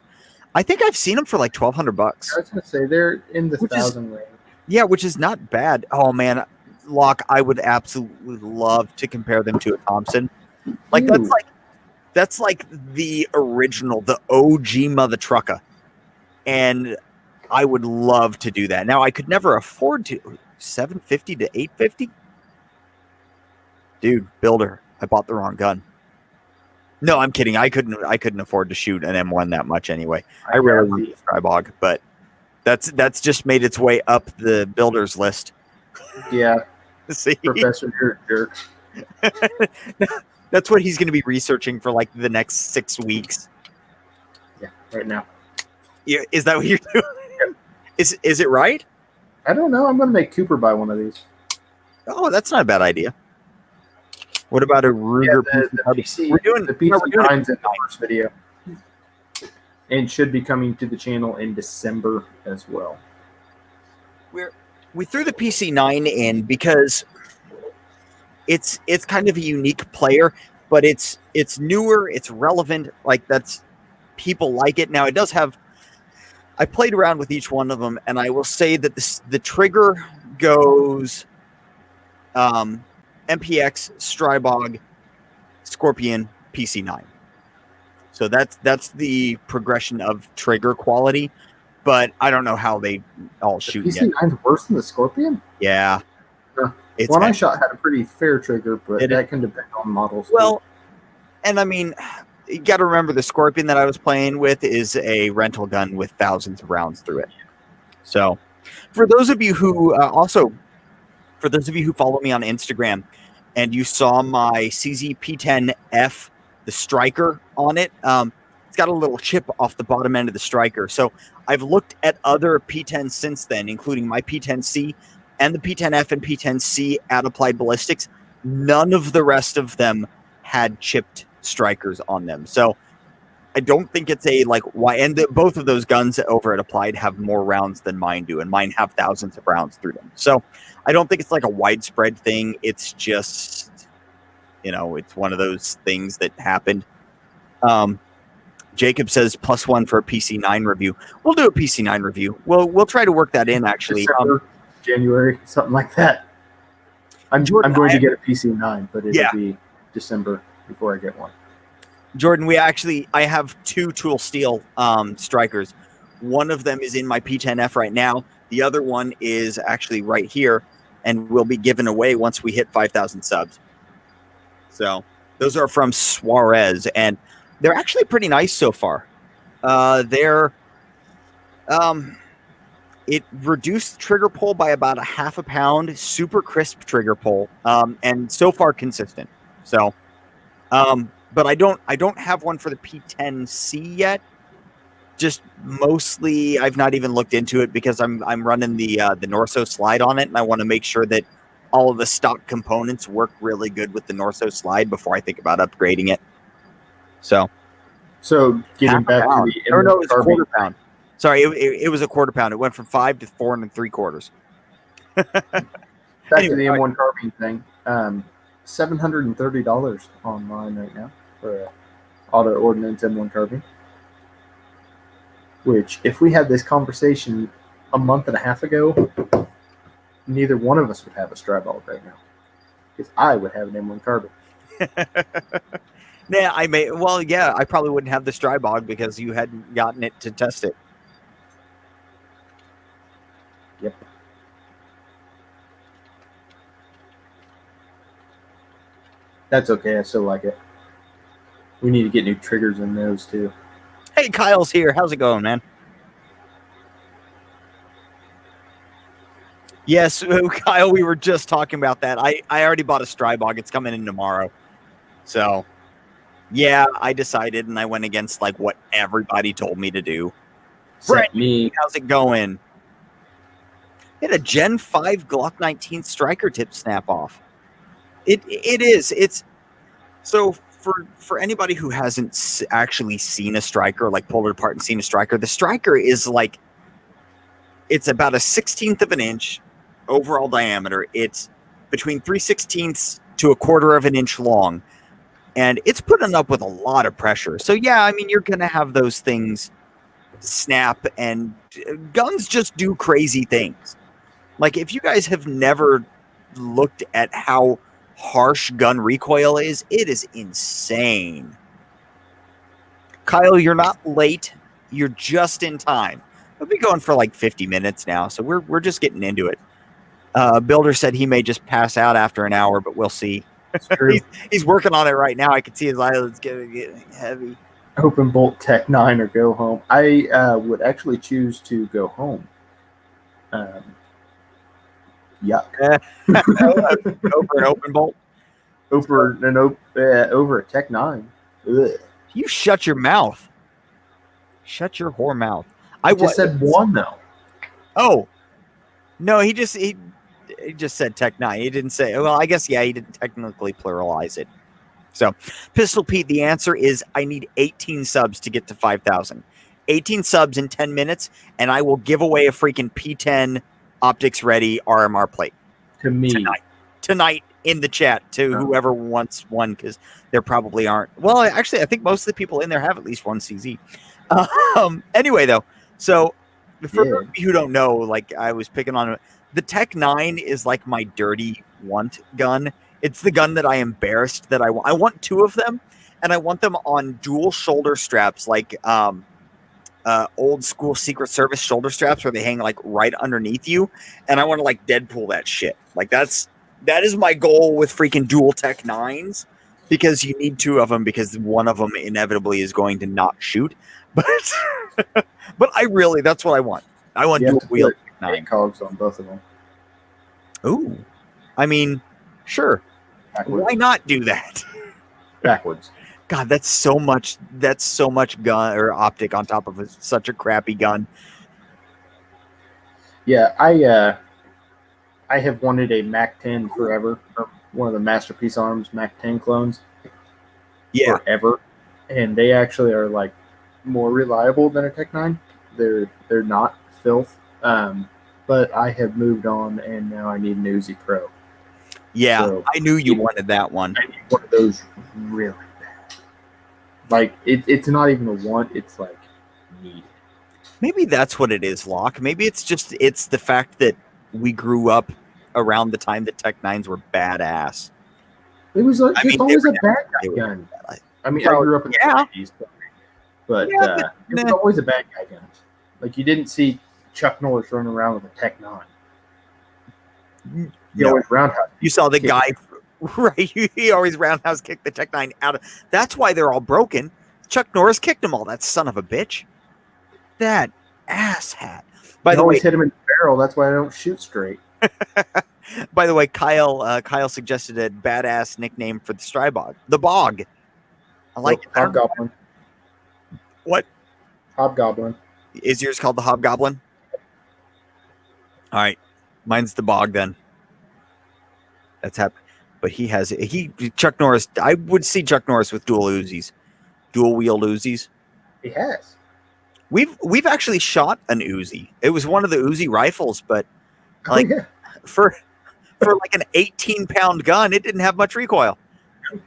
I think I've seen them for like $1,200. I was going to say they're in the 1,000 range. Yeah, which is not bad. Oh man, Locke, I would absolutely love to compare them to a Thompson. Like that's like the original, the OG mother trucker. And I would love to do that. Now I could never afford to. $750 to $850? Dude, builder, I bought the wrong gun. No, I'm kidding. I couldn't afford to shoot an M1 that much anyway. I rarely use Strybog, but that's just made its way up the builders list. Yeah. See? Professor, you're a jerk. That's what he's going to be researching for like the next 6 weeks. Yeah, right now. Yeah, is that what you're doing? Is it right? I don't know. I'm going to make Cooper buy one of these. Oh, that's not a bad idea. What about a Ruger? Yeah, the PC, we're doing the PC9's in the first video, and should be coming to the channel in December as well. We threw the PC9 in because it's kind of a unique player, but it's newer, it's relevant. Like people like it. Now, it does have. I played around with each one of them, and I will say that the trigger goes MPX, Strybog, Scorpion, PC9. So that's the progression of trigger quality, but I don't know how they all shoot the PC9's yet. Worse than the Scorpion? Yeah. It's one I shot had a pretty fair trigger, but that can depend on models. Well, and I mean, you got to remember the Scorpion that I was playing with is a rental gun with thousands of rounds through it. So for those of you who follow me on Instagram and you saw my CZ P10F, the striker on it, it's got a little chip off the bottom end of the striker. So I've looked at other P10s since then, including my P10C and the P10F and P10C at Applied Ballistics. None of the rest of them had chipped strikers on them. So I don't think it's a why. And both of those guns over at Applied have more rounds than mine do, and mine have thousands of rounds through them. So I don't think it's like a widespread thing. It's just, it's one of those things that happened. Jacob says +1 for a PC9 review. We'll do a PC9 review. We'll try to work that in, actually. December, January, something like that. I'm going to get a PC9, but it'll be December before I get one. Jordan, I have 2 tool steel strikers. One of them is in my P10F right now. The other one is actually right here and will be given away once we hit 5,000 subs. So those are from Suarez, and they're actually pretty nice so far. It reduced trigger pull by about 1/2 pound, super crisp trigger pull, and so far consistent. So, but I don't have one for the P10C yet. Just mostly, I've not even looked into it because I'm running the Norso slide on it, and I want to make sure that all of the stock components work really good with the Norso slide before I think about upgrading it. So getting back to the it was a 1/4 pound. Sorry, it was a 1/4 pound. It went from 5 to 4 3/4. Back to the M1 carbine thing. $730 online right now for an auto ordnance M1 carbine. Which, if we had this conversation a month and a half ago, neither one of us would have a Strybog right now. Because I would have an M1 carbine. Yeah, I probably wouldn't have the Strybog because you hadn't gotten it to test it. Yep. That's okay. I still like it. We need to get new triggers in those too. Hey, Kyle's here. How's it going, man? Yes, Kyle, we were just talking about that. I already bought a Strybog. It's coming in tomorrow. So, yeah, I decided, and I went against what everybody told me to do. Brett, how's it going? It had a Gen 5 Glock 19 striker tip snap off. It is. It's so for anybody who hasn't actually seen a striker, pulled it apart and seen a striker, the striker is it's about a 1/16 of an inch overall diameter. It's between 3/16 to 1/4 of an inch long, and it's putting up with a lot of pressure. So yeah, I mean, you're gonna have those things snap, and guns just do crazy things. If you guys have never looked at how harsh gun recoil is, it is insane. Kyle, you're not late. You're just in time. We'll be going for 50 minutes now, so we're just getting into it. Builder said he may just pass out after an hour, but we'll see. He's working on it right now. I can see his eyelids getting heavy. Open bolt Tech 9 or go home. I would actually choose to go home. Yuck. Over an open bolt? Over a Tech 9. Ugh. You shut your mouth. Shut your whore mouth. I just said one, though. Oh. No, he just said Tech 9. He didn't say, well, I guess, he didn't technically pluralize it. So, Pistol Pete, the answer is I need 18 subs to get to 5,000. 18 subs in 10 minutes, and I will give away a freaking P10 optics ready RMR plate. To me. Tonight in the chat to whoever wants one, because there probably aren't. Well, actually, I think most of the people in there have at least one CZ. Anyway, though, so for those of you who don't know, like I was picking on the Tech 9 is like my dirty want gun. It's the gun that I embarrassed that I want. I want 2 of them, and I want them on dual shoulder straps, like old school Secret Service shoulder straps where they hang like right underneath you, and I want to like Deadpool that shit. Like that is my goal with freaking dual Tech 9s, because you need 2 of them because one of them inevitably is going to not shoot. But but that's what I want. I want dual wheel 9 cogs on both of them. Ooh, I mean, sure. Backwards. Why not do that? Backwards. God, that's so much gun or optic on top of such a crappy gun. Yeah, I have wanted a Mac 10 forever. One of the Masterpiece Arms Mac 10 clones. Yeah. Forever. And they actually are like more reliable than a Tech 9. They're not filth. But I have moved on, and now I need an Uzi Pro. Yeah, so, I knew you wanted that one. I need one of those really bad. Like, it's not even a want, it's like need. Maybe that's what it is, Locke. Maybe it's the fact that we grew up around the time that Tech 9s were badass. It was like always a bad guy gun. I mean, I grew up in the 90s, but it was always a bad guy gun. Like, you didn't see Chuck Norris running around with a Tech 9. You always roundhouse. You saw the guy, right? He always roundhouse kicked the Tech 9 out of. That's why they're all broken. Chuck Norris kicked them all. That son of a bitch. That asshat. By the way, hit him in the barrel. That's why I don't shoot straight. By the way, Kyle suggested a badass nickname for the Strybog. The Bog. I like it. Hobgoblin. What? Hobgoblin. Is yours called the Hobgoblin? All right. Mine's the Bog then. That's happened. But Chuck Norris, I would see Chuck Norris with dual Uzis. Dual wheel Uzis. He has. We've actually shot an Uzi. It was one of the Uzi rifles, but like for like an 18-pound gun, it didn't have much recoil.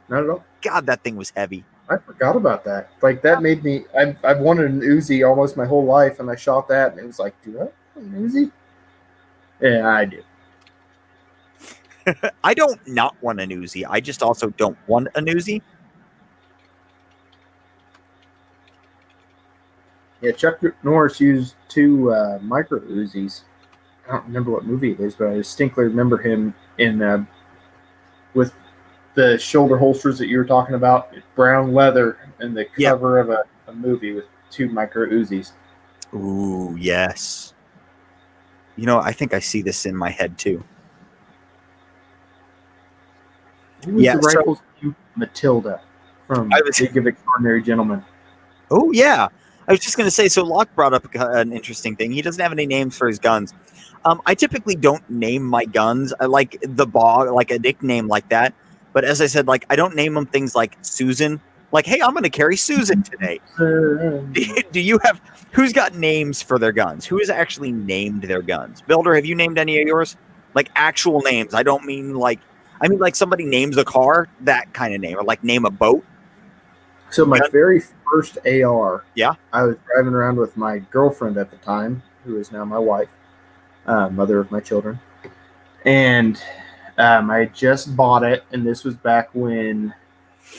Not at all. God, that thing was heavy. I forgot about that. Like, that made me. I've wanted an Uzi almost my whole life, and I shot that, and it was like, do I want an Uzi? Yeah, I do. I don't not want an Uzi. I just also don't want an Uzi. Yeah, Chuck Norris used 2 micro Uzis. I don't remember what movie it is, but I distinctly remember him in with the shoulder holsters that you were talking about, brown leather, and the cover of a movie with 2 micro Uzis. Ooh, yes. You know, I think I see this in my head too. The rifles Matilda from League of Extraordinary Gentlemen. Oh, yeah. I was just going to say, so Locke brought up an interesting thing. He doesn't have any names for his guns. I typically don't name my guns. I like the Bog, like a nickname like that. But as I said, like, I don't name them things like Susan. Like, hey, I'm going to carry Susan today. Do you have... Who's got names for their guns? Who has actually named their guns? Builder, have you named any of yours? Like, actual names. I don't mean like... I mean, like, somebody names a car, that kind of name. Or, like, name a boat. So my very first AR, yeah, I was driving around with my girlfriend at the time, who is now my wife, mother of my children. And I had just bought it, and this was back when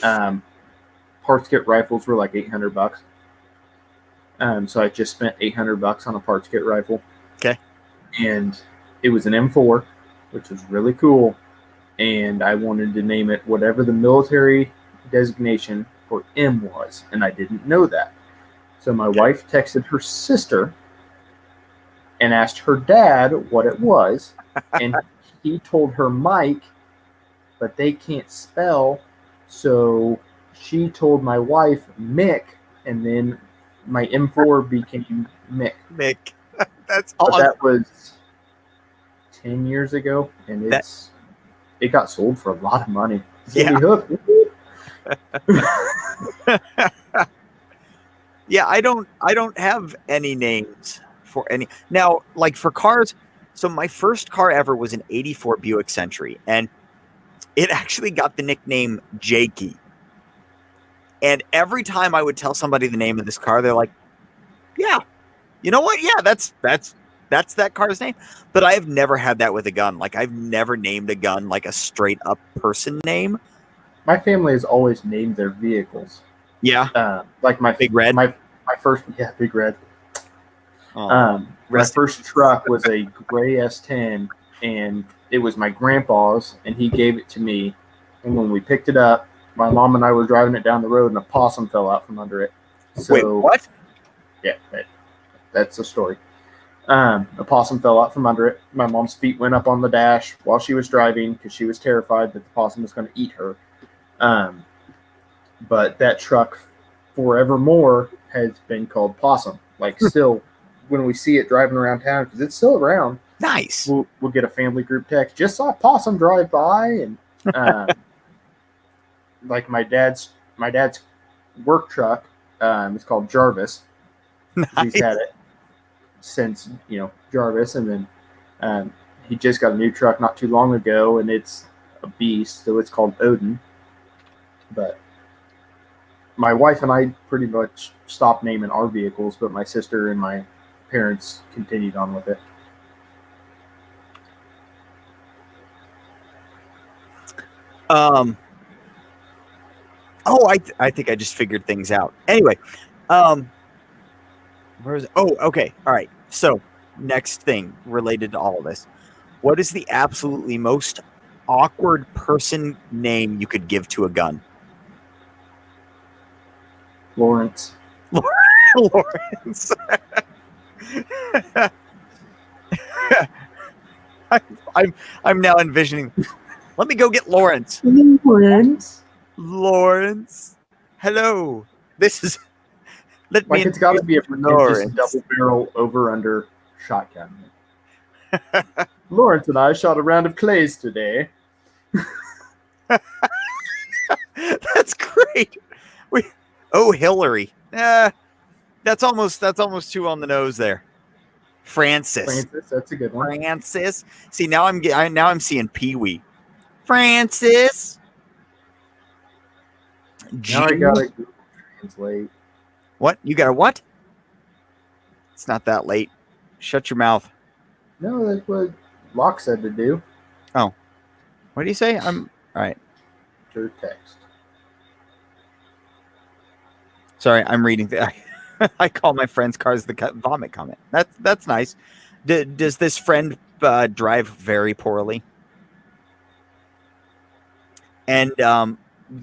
parts kit rifles were like $800. So I just spent $800 on a parts kit rifle. Okay. And it was an M4, which was really cool. And I wanted to name it whatever the military designation for M was, and I didn't know that. So my wife texted her sister and asked her dad what it was, and he told her Mike, but they can't spell, so she told my wife Mick, and then my M4 became Mick. Mick. That's awesome. That was 10 years ago, and it got sold for a lot of money. Yeah. Yeah, I don't have any names for any. Now, like for cars, so my first car ever was an 84 Buick Century, and it actually got the nickname Jakey. And every time I would tell somebody the name of this car, they're like, yeah, you know what? Yeah, that's that car's name. But I have never had that with a gun. Like, I've never named a gun like a straight up person name. My family has always named their vehicles. Yeah. Like my Big Red. My first, Big Red. My first truck was a gray S10, and it was my grandpa's, and he gave it to me. And when we picked it up, my mom and I were driving it down the road, and a possum fell out from under it. So, wait, what? Yeah, that's the story. A possum fell out from under it. My mom's feet went up on the dash while she was driving because she was terrified that the possum was going to eat her. But that truck forevermore has been called Possum. Like, still, when we see it driving around town, because it's still around. Nice. We'll get a family group text. Just saw Possum drive by, and like my dad's work truck. It's called Jarvis. Nice. He's had it since Jarvis, and then he just got a new truck not too long ago, and it's a beast. So it's called Odin. But my wife and I pretty much stopped naming our vehicles, but my sister and my parents continued on with it. I think I just figured things out. Anyway, where is it? Oh, okay. All right. So, next thing related to all of this. What is the absolutely most awkward person name you could give to a gun? Lawrence. Lawrence. I'm now envisioning. Let me go get Lawrence. Lawrence. Hello. This is. Like, it's got to be a double barrel over under shotgun. Lawrence and I shot a round of clays today. That's great. Hillary. That's almost too on the nose there. Francis, that's a good one. Francis. See, now I'm seeing Pee-wee. Francis. Now I gotta translate. What? You got a what? It's not that late. Shut your mouth. No, that's what Locke said to do. Oh. What do you say? All right. Your text. Sorry, I'm reading. I call my friend's cars the vomit comment. That's nice. Does this friend drive very poorly? And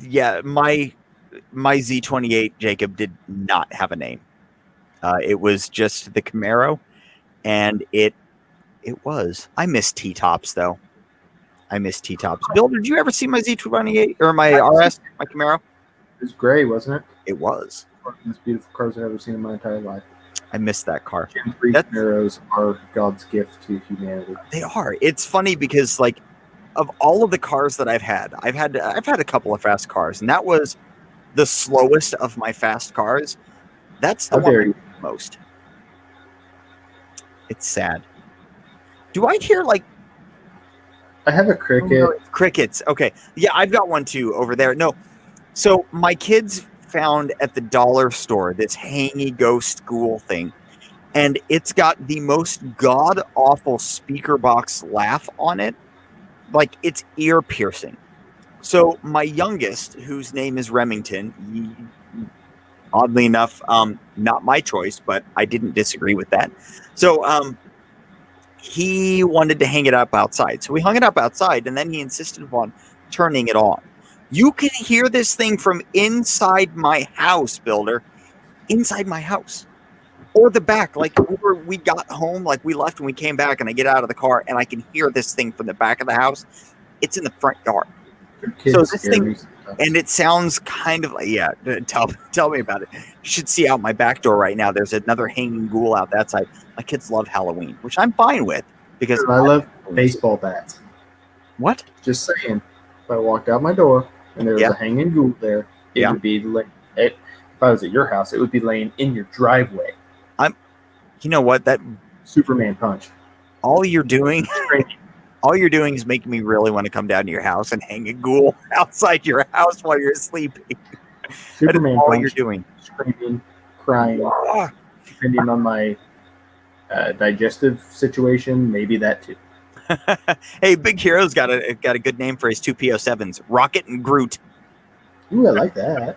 yeah, my Z28 Jacob did not have a name. It was just the Camaro, and it was. I miss T-tops though. I miss T-tops. Bill, did you ever see my Z28 or my RS, my Camaro? It was gray, wasn't it? It was. One of the most beautiful cars I've ever seen in my entire life. I miss that car. Gen 3 Camaros are God's gift to humanity. They are. It's funny because, like, of all of the cars that I've had a couple of fast cars, and that was the slowest of my fast cars. That's the one I like the most. It's sad. Do I hear like? I have a cricket. Crickets. Okay. Yeah, I've got one too over there. No. So my kids found at the dollar store this hangy go school thing, and it's got the most god awful speaker box laugh on it. Like, it's ear piercing. So my youngest, whose name is Remington, oddly enough, not my choice, but I didn't disagree with that. So he wanted to hang it up outside. So we hung it up outside, and then he insisted upon turning it on. You can hear this thing from inside my house, Builder. Inside my house. Or the back. Like, we got home, like we left and we came back, and I get out of the car, and I can hear this thing from the back of the house. It's in the front yard. So this thing, and it sounds kind of like, yeah, tell me about it. You should see out my back door right now. There's another hanging ghoul out that side. My kids love Halloween, which I'm fine with. Because I love baseball bats. What? Just saying. If I walked out my door and there was a hanging ghoul there, it would be if I was at your house, it would be laying in your driveway. You know what? That Superman punch. All you're doing All you're doing is making me really want to come down to your house and hang a ghoul outside your house while you're sleeping. That is Superman all punch, you're doing. screaming, crying, Ah. depending on my digestive situation, maybe that too. Hey, Big Hero's got a good name for his two PO7s, Rocket and Groot. Ooh, I like that.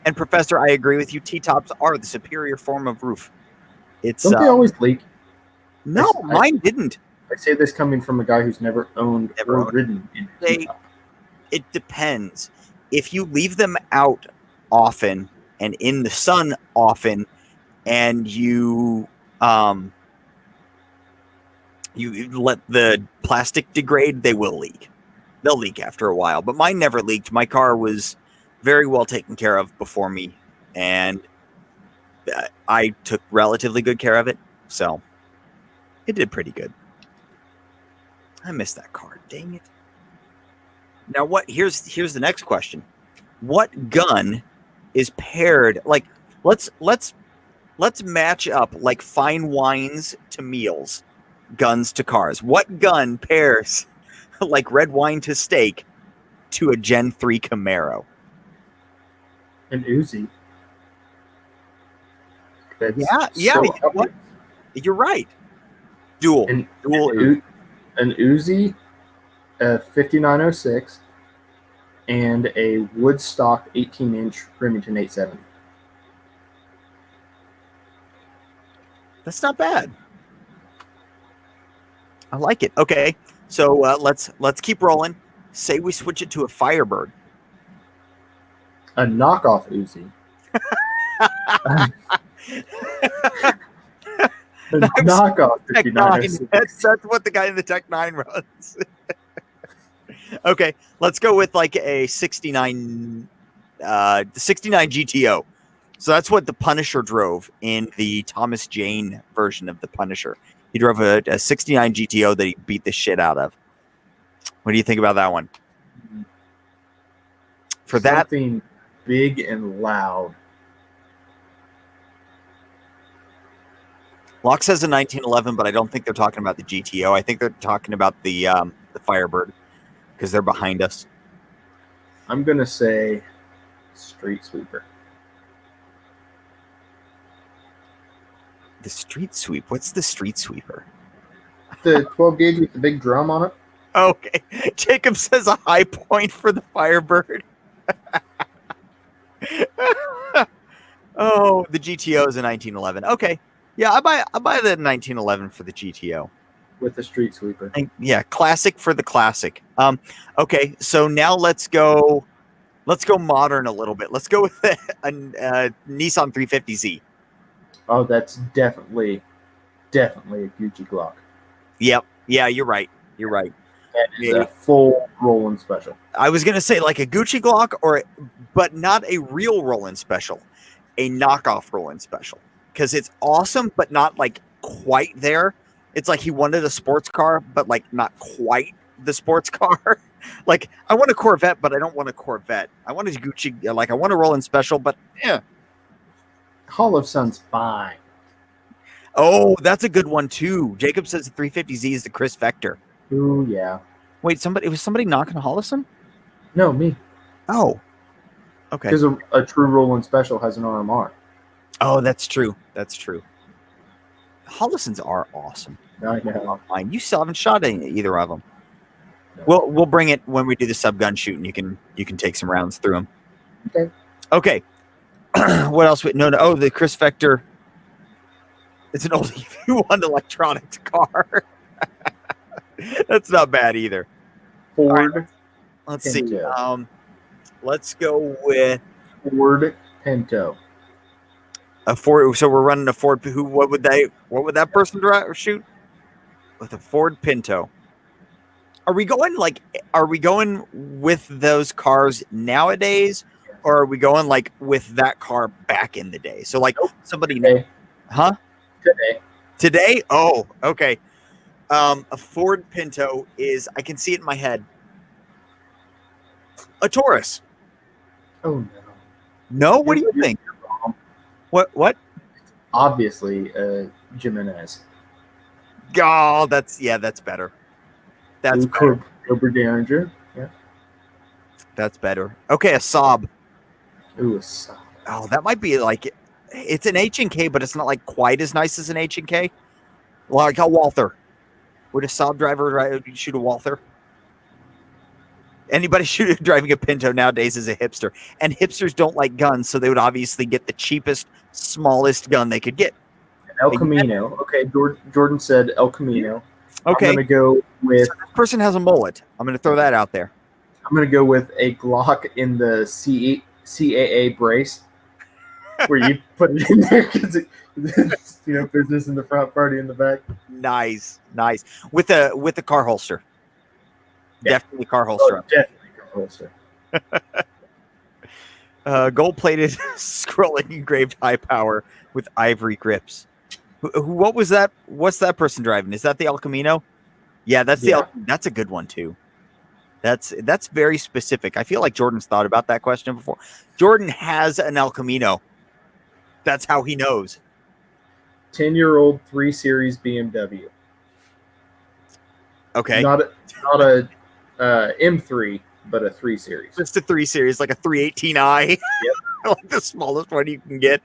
And Professor, I agree with you. T-tops are the superior form of roof. It's Don't they always leak? no, mine didn't. I say this coming from a guy who's never owned or ridden in a T-top. It depends. If you leave them out often and in the sun often, and you let the plastic degrade, they will leak. They'll leak after a while. But mine never leaked. My car was very well taken care of before me, and I took relatively good care of it. So it did pretty good. I missed that car. Dang it. Now what? Here's the next question. What gun is paired? Like let's match up like fine wines to meals, guns to cars. What gun pairs like red wine to steak to a Gen 3 Camaro? An Uzi. That's Yeah, so you know what? You're right. Dual. An Uzi, a 5906, and a Woodstock 18-inch Remington 870. That's not bad. I like it. Okay, so let's keep rolling. Say we switch it to a Firebird. A knockoff Uzi. A knockoff Tech 5906. 9. That's what the guy in the Tech 9 runs. Okay, let's go with like a 69 GTO. So that's what the Punisher drove in the Thomas Jane version of the Punisher. He drove a 69 GTO that he beat the shit out of. What do you think about that one? For that, Something big and loud. Locke says a 1911, but I don't think they're talking about the GTO. I think they're talking about the Firebird because they're behind us. I'm gonna say Street Sweeper. The Street Sweep. What's the Street Sweeper? The 12 gauge with the big drum on it. Okay. Jacob says a high point for the Firebird. Oh, the GTO is a 1911. Okay. Yeah, I buy the 1911 for the GTO. With the Street Sweeper. Yeah, classic for the classic. Okay, so now let's go modern a little bit. Let's go with a Nissan 350Z. Oh, that's definitely a Gucci Glock. Yep. Yeah, you're right. You're right. That is a full Roland special. I was gonna say like a Gucci Glock, but not a real Roland special, a knockoff Roland special, because it's awesome, but not like quite there. It's like he wanted a sports car, but like not quite the sports car. Like I want a Corvette, but I don't want a Corvette. I want a Gucci, like I want a Roland special, but yeah. Hall of Sun's fine. Oh, that's a good one too. Jacob says the 350Z is the Chris Vector. Ooh, yeah. Wait, was somebody knocking Holliston? No, me. Oh, okay. Because a true Roland special has an RMR. Oh, that's true. That's true. Hollisons are awesome. I know. Mine. You still haven't shot either of them. No. We'll bring it when we do the subgun shoot, and you can take some rounds through them. Okay. Okay. What else? No. Oh, the Chris Vector. It's an old EV1 electronics car. That's not bad either. Ford. Right, let's Pinto. See. Let's go with Ford Pinto. A Ford. So we're running a Ford. What would that person drive or shoot? With a Ford Pinto. Are we going with those cars nowadays, or are we going like with that car back in the day? So like somebody, today. Huh? Today? Oh, okay. A Ford Pinto is, I can see it in my head, a Taurus. Oh no. No? What do you think? What? Obviously, Jimenez. Oh, that's better. That's Ooh, better. Cobra Derringer. Yeah. That's better. Okay, a Saab. Ooh, a Saab. Oh, that might be like it's an H&K, but it's not like quite as nice as an H&K. Like a Walther. Would a Saab driver shoot a Walther? Anybody driving a Pinto nowadays is a hipster, and hipsters don't like guns, so they would obviously get the cheapest, smallest gun they could get. El Camino. Okay, Jordan said El Camino. Okay, I'm gonna go with. So this person has a mullet. I'm gonna throw that out there. I'm gonna go with a Glock in the CAA brace, where you put it in there because it's, business in the front, party in the back. Nice. With a car holster. Yeah. Definitely car holster. Oh, definitely car holster. Gold-plated scrolling engraved high power with ivory grips. What was that? What's that person driving? Is that the El Camino? Yeah, that's that's a good one too. That's very specific. I feel like Jordan's thought about that question before. Jordan has an El Camino. That's how he knows. 10-year-old 3 Series BMW. Okay. Not a M3, but a 3 Series. Just a 3 Series, like a 318i. Yep. Like the smallest one you can get.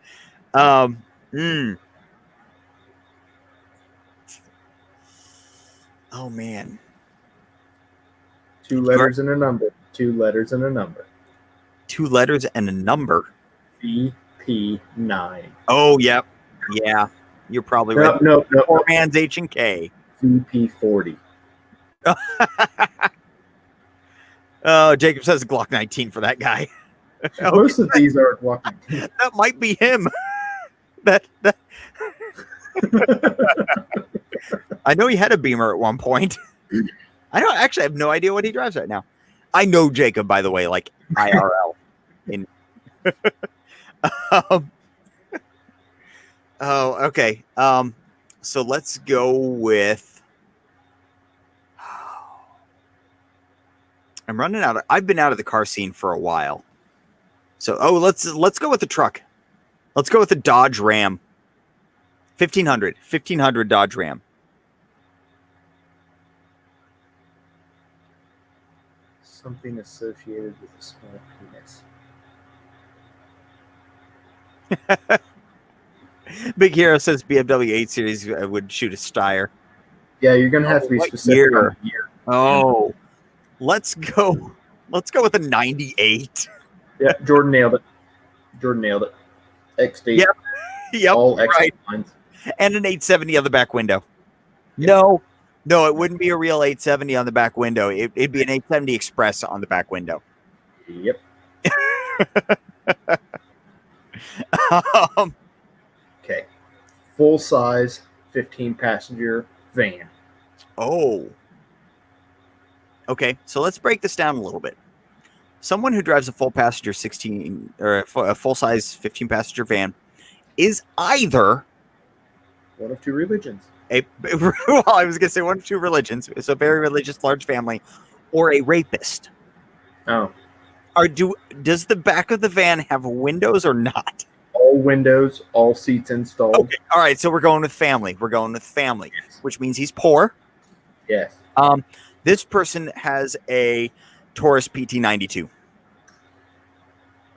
Oh man. 2 letters and a number. 2 letters and a number. 2 letters and a number. VP9. Oh, yep. Yeah. You're probably right. No. Poor man's H&K. VP40. Oh, Jacob says Glock 19 for that guy. Most of these are Glock 19. That might be him. that I know he had a Beamer at one point. I have no idea what he drives right now. I know Jacob, by the way, like IRL. Oh, okay. So let's go with. I'm running out. I've been out of the car scene for a while. So let's go with the truck. Let's go with the Dodge Ram. 1500 Dodge Ram. Something associated with a small penis. Big Hero says BMW 8 Series would shoot a Steyr. Yeah, you're gonna have to be specific. Year? Oh, let's go with a 98. Yeah, Jordan nailed it. XD. Yep. All XD right. lines. And an 870 on the back window. No, it wouldn't be a real 870 on the back window. It'd be an 870 Express on the back window. Yep. Okay. Full size 15-passenger van. Oh. Okay, so let's break this down a little bit. Someone who drives a full passenger 16 or a full size 15-passenger van is either one of 2 religions. I was going to say one of 2 religions. It's a very religious large family, or a rapist. Oh. Does the back of the van have windows or not? All windows, all seats installed. Okay. All right. So we're going with family. Yes. Which means he's poor. Yes. This person has a Taurus PT92.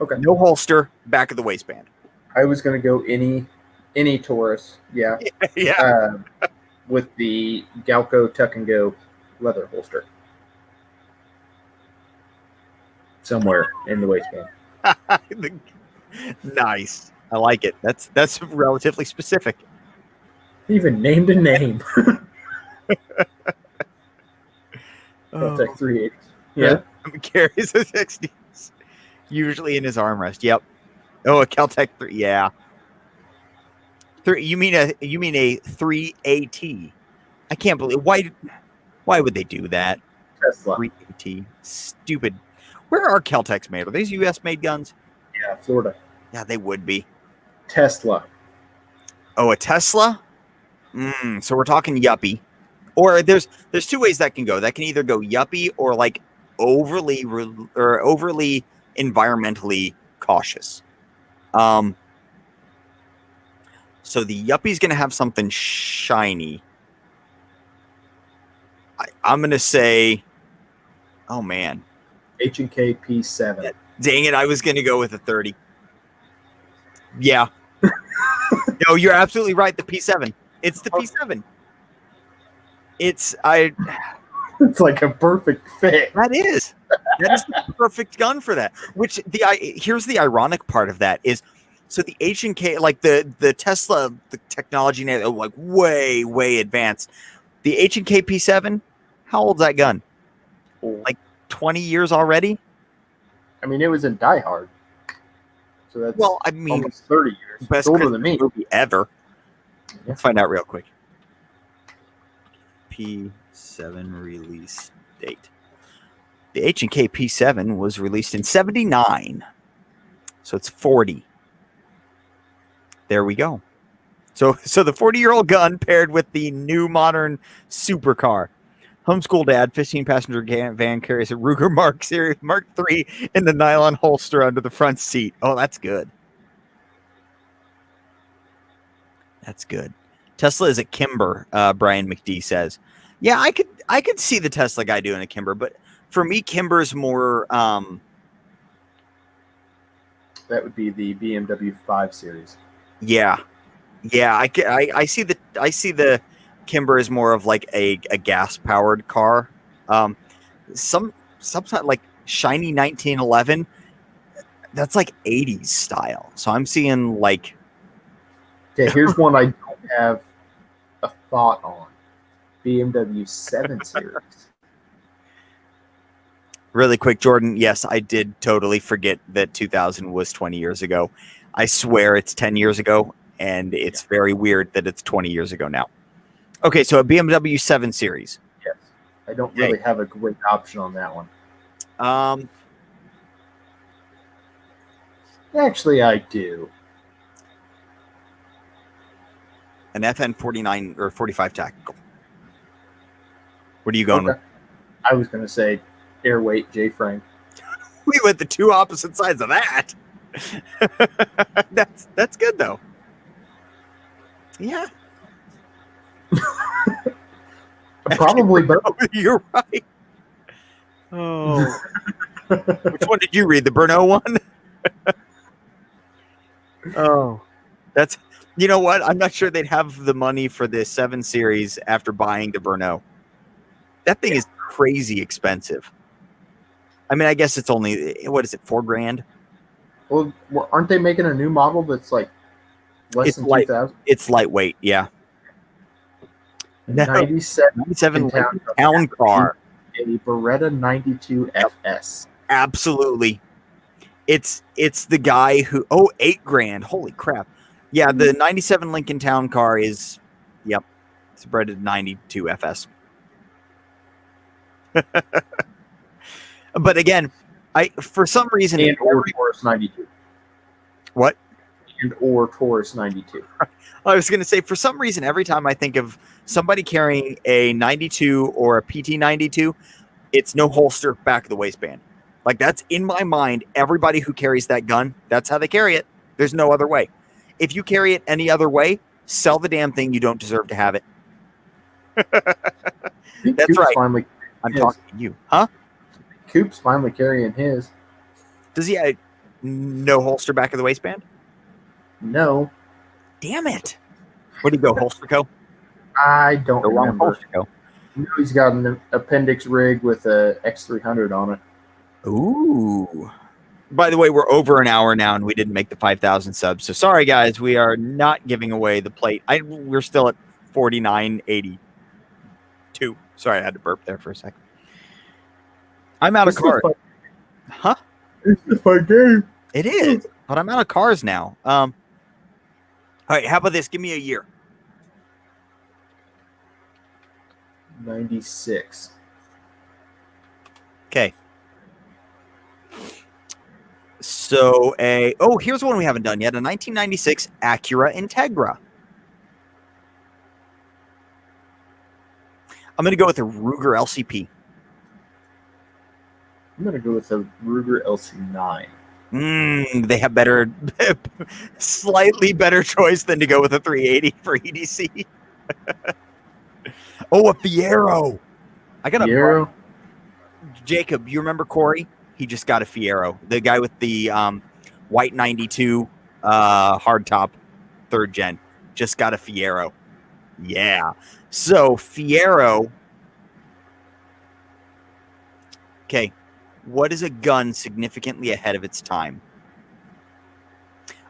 Okay. No holster, back of the waistband. I was going to go any Taurus. Yeah. Yeah. With the Galco Tuck and Go leather holster. Somewhere in the waistband. Nice. I like it. That's relatively specific. Even named a name. Caltech 380. Yeah. Carries a 60s. Usually in his armrest. Yep. Oh, a Caltech 3. Yeah. You mean a 3AT? I can't believe why would they do that? Tesla. 3AT. Stupid. Where are Caltechs made? Are these US made guns? Yeah, Florida. Yeah, they would be. Tesla. Oh, a Tesla? So we're talking yuppie. Or there's 2 ways that can go. That can either go yuppie or like overly environmentally cautious. So the yuppie's going to have something shiny. I'm going to say, oh, man. H&K P7. Dang it, I was going to go with a 30. Yeah. No, you're absolutely right. The P7. It's the P7. It's like a perfect fit. That is the perfect gun for that. Which here's the ironic part of that is, so the H&K, like the Tesla, the technology now, like way advanced. The H&K P7, how old's that gun? Like 20 years already? I mean, it was in Die Hard. So that's almost 30 years. Best older than me. Movie ever. Yeah. Let's find out real quick. P7 release date. The H&K P7 was released in 79. So it's 40. There we go. So the 40-year-old gun paired with the new modern supercar. Homeschool dad, 15-passenger van carries a Ruger Mark III in the nylon holster under the front seat. Oh, that's good. That's good. Tesla is a Kimber, Brian McD says. Yeah, I could see the Tesla guy doing a Kimber, but for me, Kimber's more. That would be the BMW 5 Series. Yeah. I see the Kimber is more of like a gas powered car. Sometimes like shiny 1911. That's like 80s style. So I'm seeing like. Okay, here's one I don't have a thought on. BMW 7 Series. Really quick, Jordan. Yes, I did totally forget that 2000 was 20 years ago. I swear it's 10 years ago, and it's very weird that it's 20 years ago now. Okay, so a BMW 7 Series. Yes. I don't really have a great option on that one. Actually, I do. An FN 49 or 45 Tactical. What are you going with? I was going to say Airweight J-frame. We went the two opposite sides of that. That's good though. Yeah. Probably both. You're right. Oh. Which one did you read? The Brno one? Oh. That's, you know what? I'm not sure they'd have the money for the 7 Series after buying the Brno. That thing is crazy expensive. I mean, I guess it's only, what is it, $4,000? Well, aren't they making a new model that's like less than 2,000? It's lightweight, yeah. 97 town car. A Beretta 92 FS. Absolutely. It's the guy who, $8,000. Holy crap. Yeah, the 97 Lincoln Town car is, yep, it's a Beretta 92 FS. But again, for some reason, or Taurus 92. What? Or Taurus 92. I was going to say, for some reason, every time I think of somebody carrying a 92 or a PT 92, it's no holster, back of the waistband. Like, that's in my mind. Everybody who carries that gun, that's how they carry it. There's no other way. If you carry it any other way, sell the damn thing. You don't deserve to have it. That's right. I'm talking to you. Huh? Coop's finally carrying his. Does he have no holster back of the waistband? No. Damn it. Where do you go, Holsterco? I don't remember. Holsterco. He's got an appendix rig with a X300 on it. Ooh. By the way, we're over an hour now, and we didn't make the 5,000 subs. So sorry, guys. We are not giving away the plate. We're still at 49.82. Sorry, I had to burp there for a second. I'm out of cars. Huh? It's a fun game. It is, but I'm out of cars now. All right, how about this? Give me a year. 96. Okay. So here's one we haven't done yet. A 1996 Acura Integra. I'm going to go with a Ruger LCP. I'm going to go with a Ruger LC9. They have slightly better choice than to go with a 380 for EDC. A Fiero. I got a Fiero. Jacob. You remember Corey? He just got a Fiero. The guy with the white 92 hardtop 3rd gen just got a Fiero. Yeah. So Fiero. Okay. What is a gun significantly ahead of its time?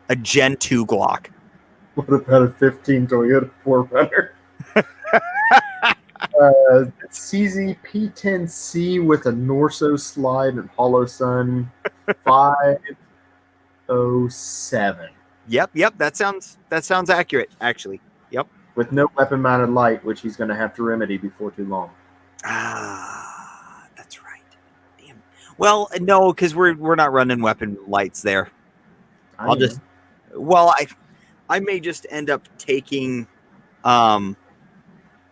A Gen 2 Glock. What about a 15 Toyota 4Runner? CZ P10C with a Norso slide and Hollow Sun 507. Yep. That sounds accurate, actually. Yep. With no weapon mounted light, which he's going to have to remedy before too long. Ah, that's right. Damn. Well, no, because we're not running weapon lights there. I may just end up taking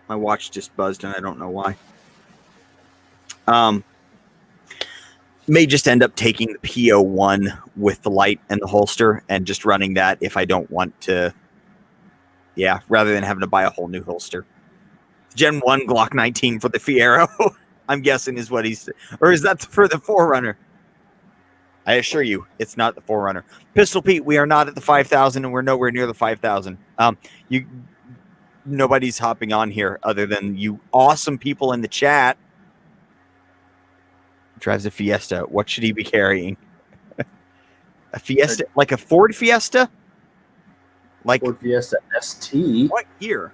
my watch just buzzed and I don't know why. May just end up taking the PO1 with the light and the holster and just running that if I don't want to. Yeah, rather than having to buy a whole new holster. Gen 1 Glock 19 for the Fiero, I'm guessing is what he's... Or is that for the 4Runner? I assure you, it's not the 4Runner. Pistol Pete, we are not at the 5,000 and we're nowhere near the 5,000. Nobody's hopping on here other than you awesome people in the chat. Drives a Fiesta. What should he be carrying? A Fiesta? Like a Ford Fiesta? Like Ford Fiesta ST. What year?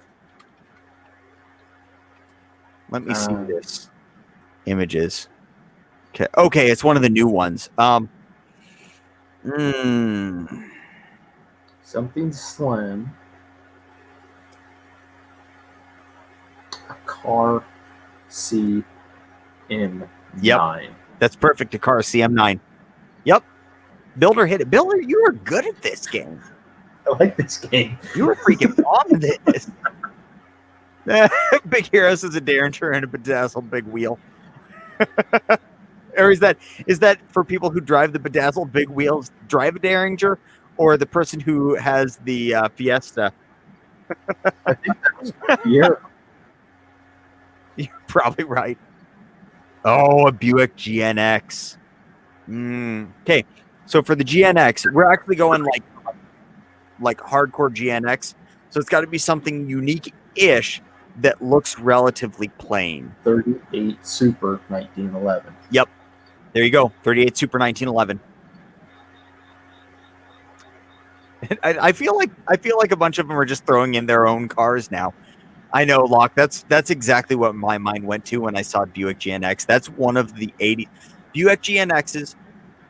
Let me see this. Images. Okay, it's one of the new ones. Something slim. A car CM9. Yep. That's perfect. A car CM9. Yep. Builder hit it. Builder, you are good at this game. I like this game. You were freaking on this. Big Heroes is a Derringer and a bedazzled big wheel. Or is that for people who drive the bedazzled big wheels, drive a Derringer, or the person who has the Fiesta? I think that was Fiero. You're probably right. Oh, a Buick GNX. Okay, so for the GNX, we're actually going like hardcore GNX. So it's got to be something unique-ish that looks relatively plain. 38 Super 1911. Yep. There you go. 38 Super 1911. I feel like a bunch of them are just throwing in their own cars now. I know, Locke. That's exactly what my mind went to when I saw Buick GNX. That's one of the 80 Buick GNXs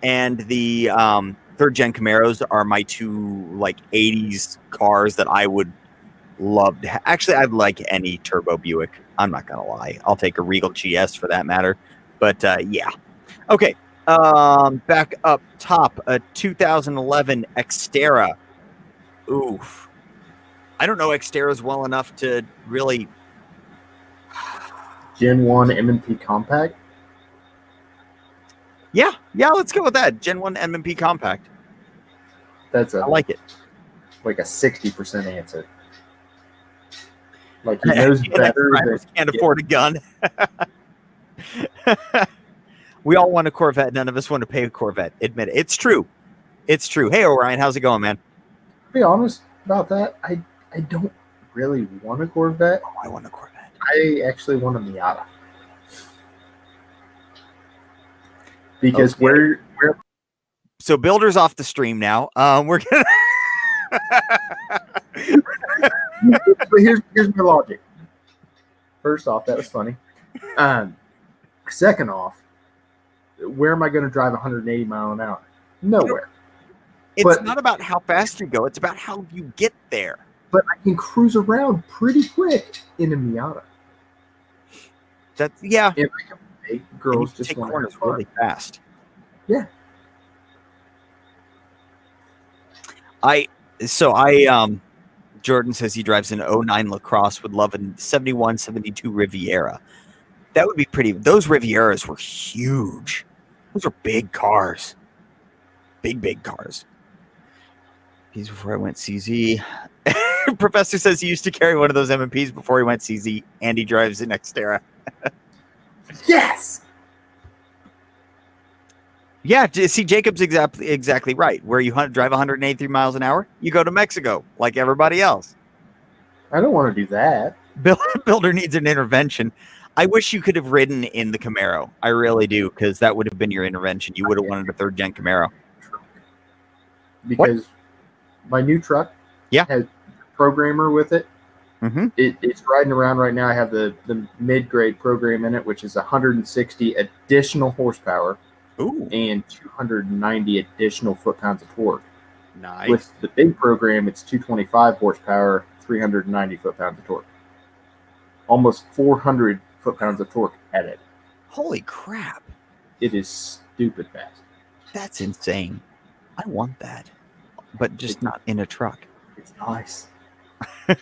and the 3rd gen Camaros are my two like 80s cars that I would love to actually, I'd like any turbo Buick. I'm not gonna lie. I'll take a Regal GS for that matter. But yeah. Okay. Back up top, a 2011 Xterra. Oof. I don't know Xterras well enough to really. Gen 1 M&P Compact. Yeah, let's go with that. Gen 1 M&P Compact. I like it. Like a 60% answer. Like he knows better. Can't afford a gun. We all want a Corvette. None of us want to pay a Corvette. Admit it. It's true. It's true. Hey, Orion, how's it going, man? To be honest about that, I don't really want a Corvette. Oh, I want a Corvette. I actually want a Miata. Because we're so Builder's off the stream now. We're gonna but here's my logic. First off, that was funny. Second off, where am I going to drive 180 mile an hour? Nowhere. It's not about how fast you go. It's about how you get there. But I can cruise around pretty quick in a Miata. And I can make girls just take want corners really fast. Yeah. Jordan says he drives an 09 Lacrosse, would love a 71, 72 Riviera. That would be pretty. Those Rivieras were huge. Those are big cars. Big cars. These before I went CZ. Professor says he used to carry one of those M&Ps before he went CZ, and he drives an Xterra. Yes. Yeah, see, Jacob's exactly right. Where you drive 183 miles an hour, you go to Mexico like everybody else. I don't want to do that. Builder needs an intervention. I wish you could have ridden in the Camaro. I really do, because that would have been your intervention. You would have wanted a third-gen Camaro. Because my new truck has a programmer with it. Mm-hmm. It's riding around right now. I have the mid-grade program in it, which is 160 additional horsepower. Ooh. And 290 additional foot-pounds of torque. Nice. With the big program, it's 225 horsepower, 390 foot-pounds of torque. Almost 400 foot-pounds of torque added. Holy crap. It is stupid fast. That's insane. I want that, but just not in a truck. It's nice. All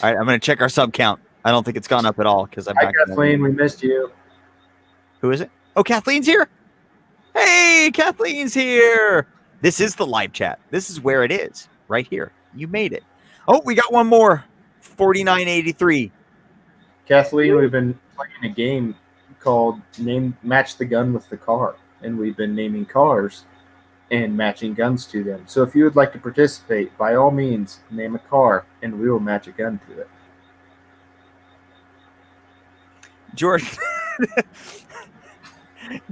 right, I'm going to check our sub count. I don't think it's gone up at all because I'm Hi, Kathleen. We missed you. Who is it? Oh, Kathleen's here. Hey, Kathleen's here. This is the live chat. This is where it is, right here. You made it. Oh, we got one more. 4983. Kathleen, we've been playing a game called Match the Gun with the Car, and we've been naming cars and matching guns to them. So if you would like to participate, by all means, name a car, and we will match a gun to it.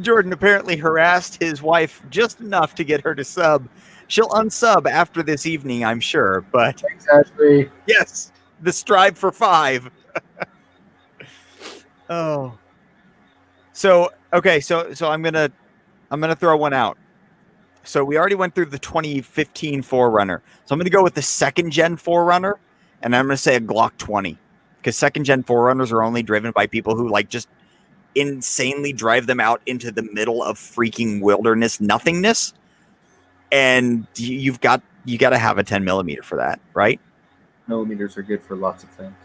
Jordan apparently harassed his wife just enough to get her to sub. She'll unsub after this evening, I'm sure. But exactly. Yes, the strive for 5. Oh. So okay, so I'm gonna throw one out. So we already went through the 2015 4Runner. So I'm gonna go with the second gen 4Runner, and I'm gonna say a Glock 20. Because second gen 4Runners are only driven by people who like just insanely drive them out into the middle of freaking wilderness nothingness, and you got to have a 10 millimeter for that, right? Millimeters are good for lots of things.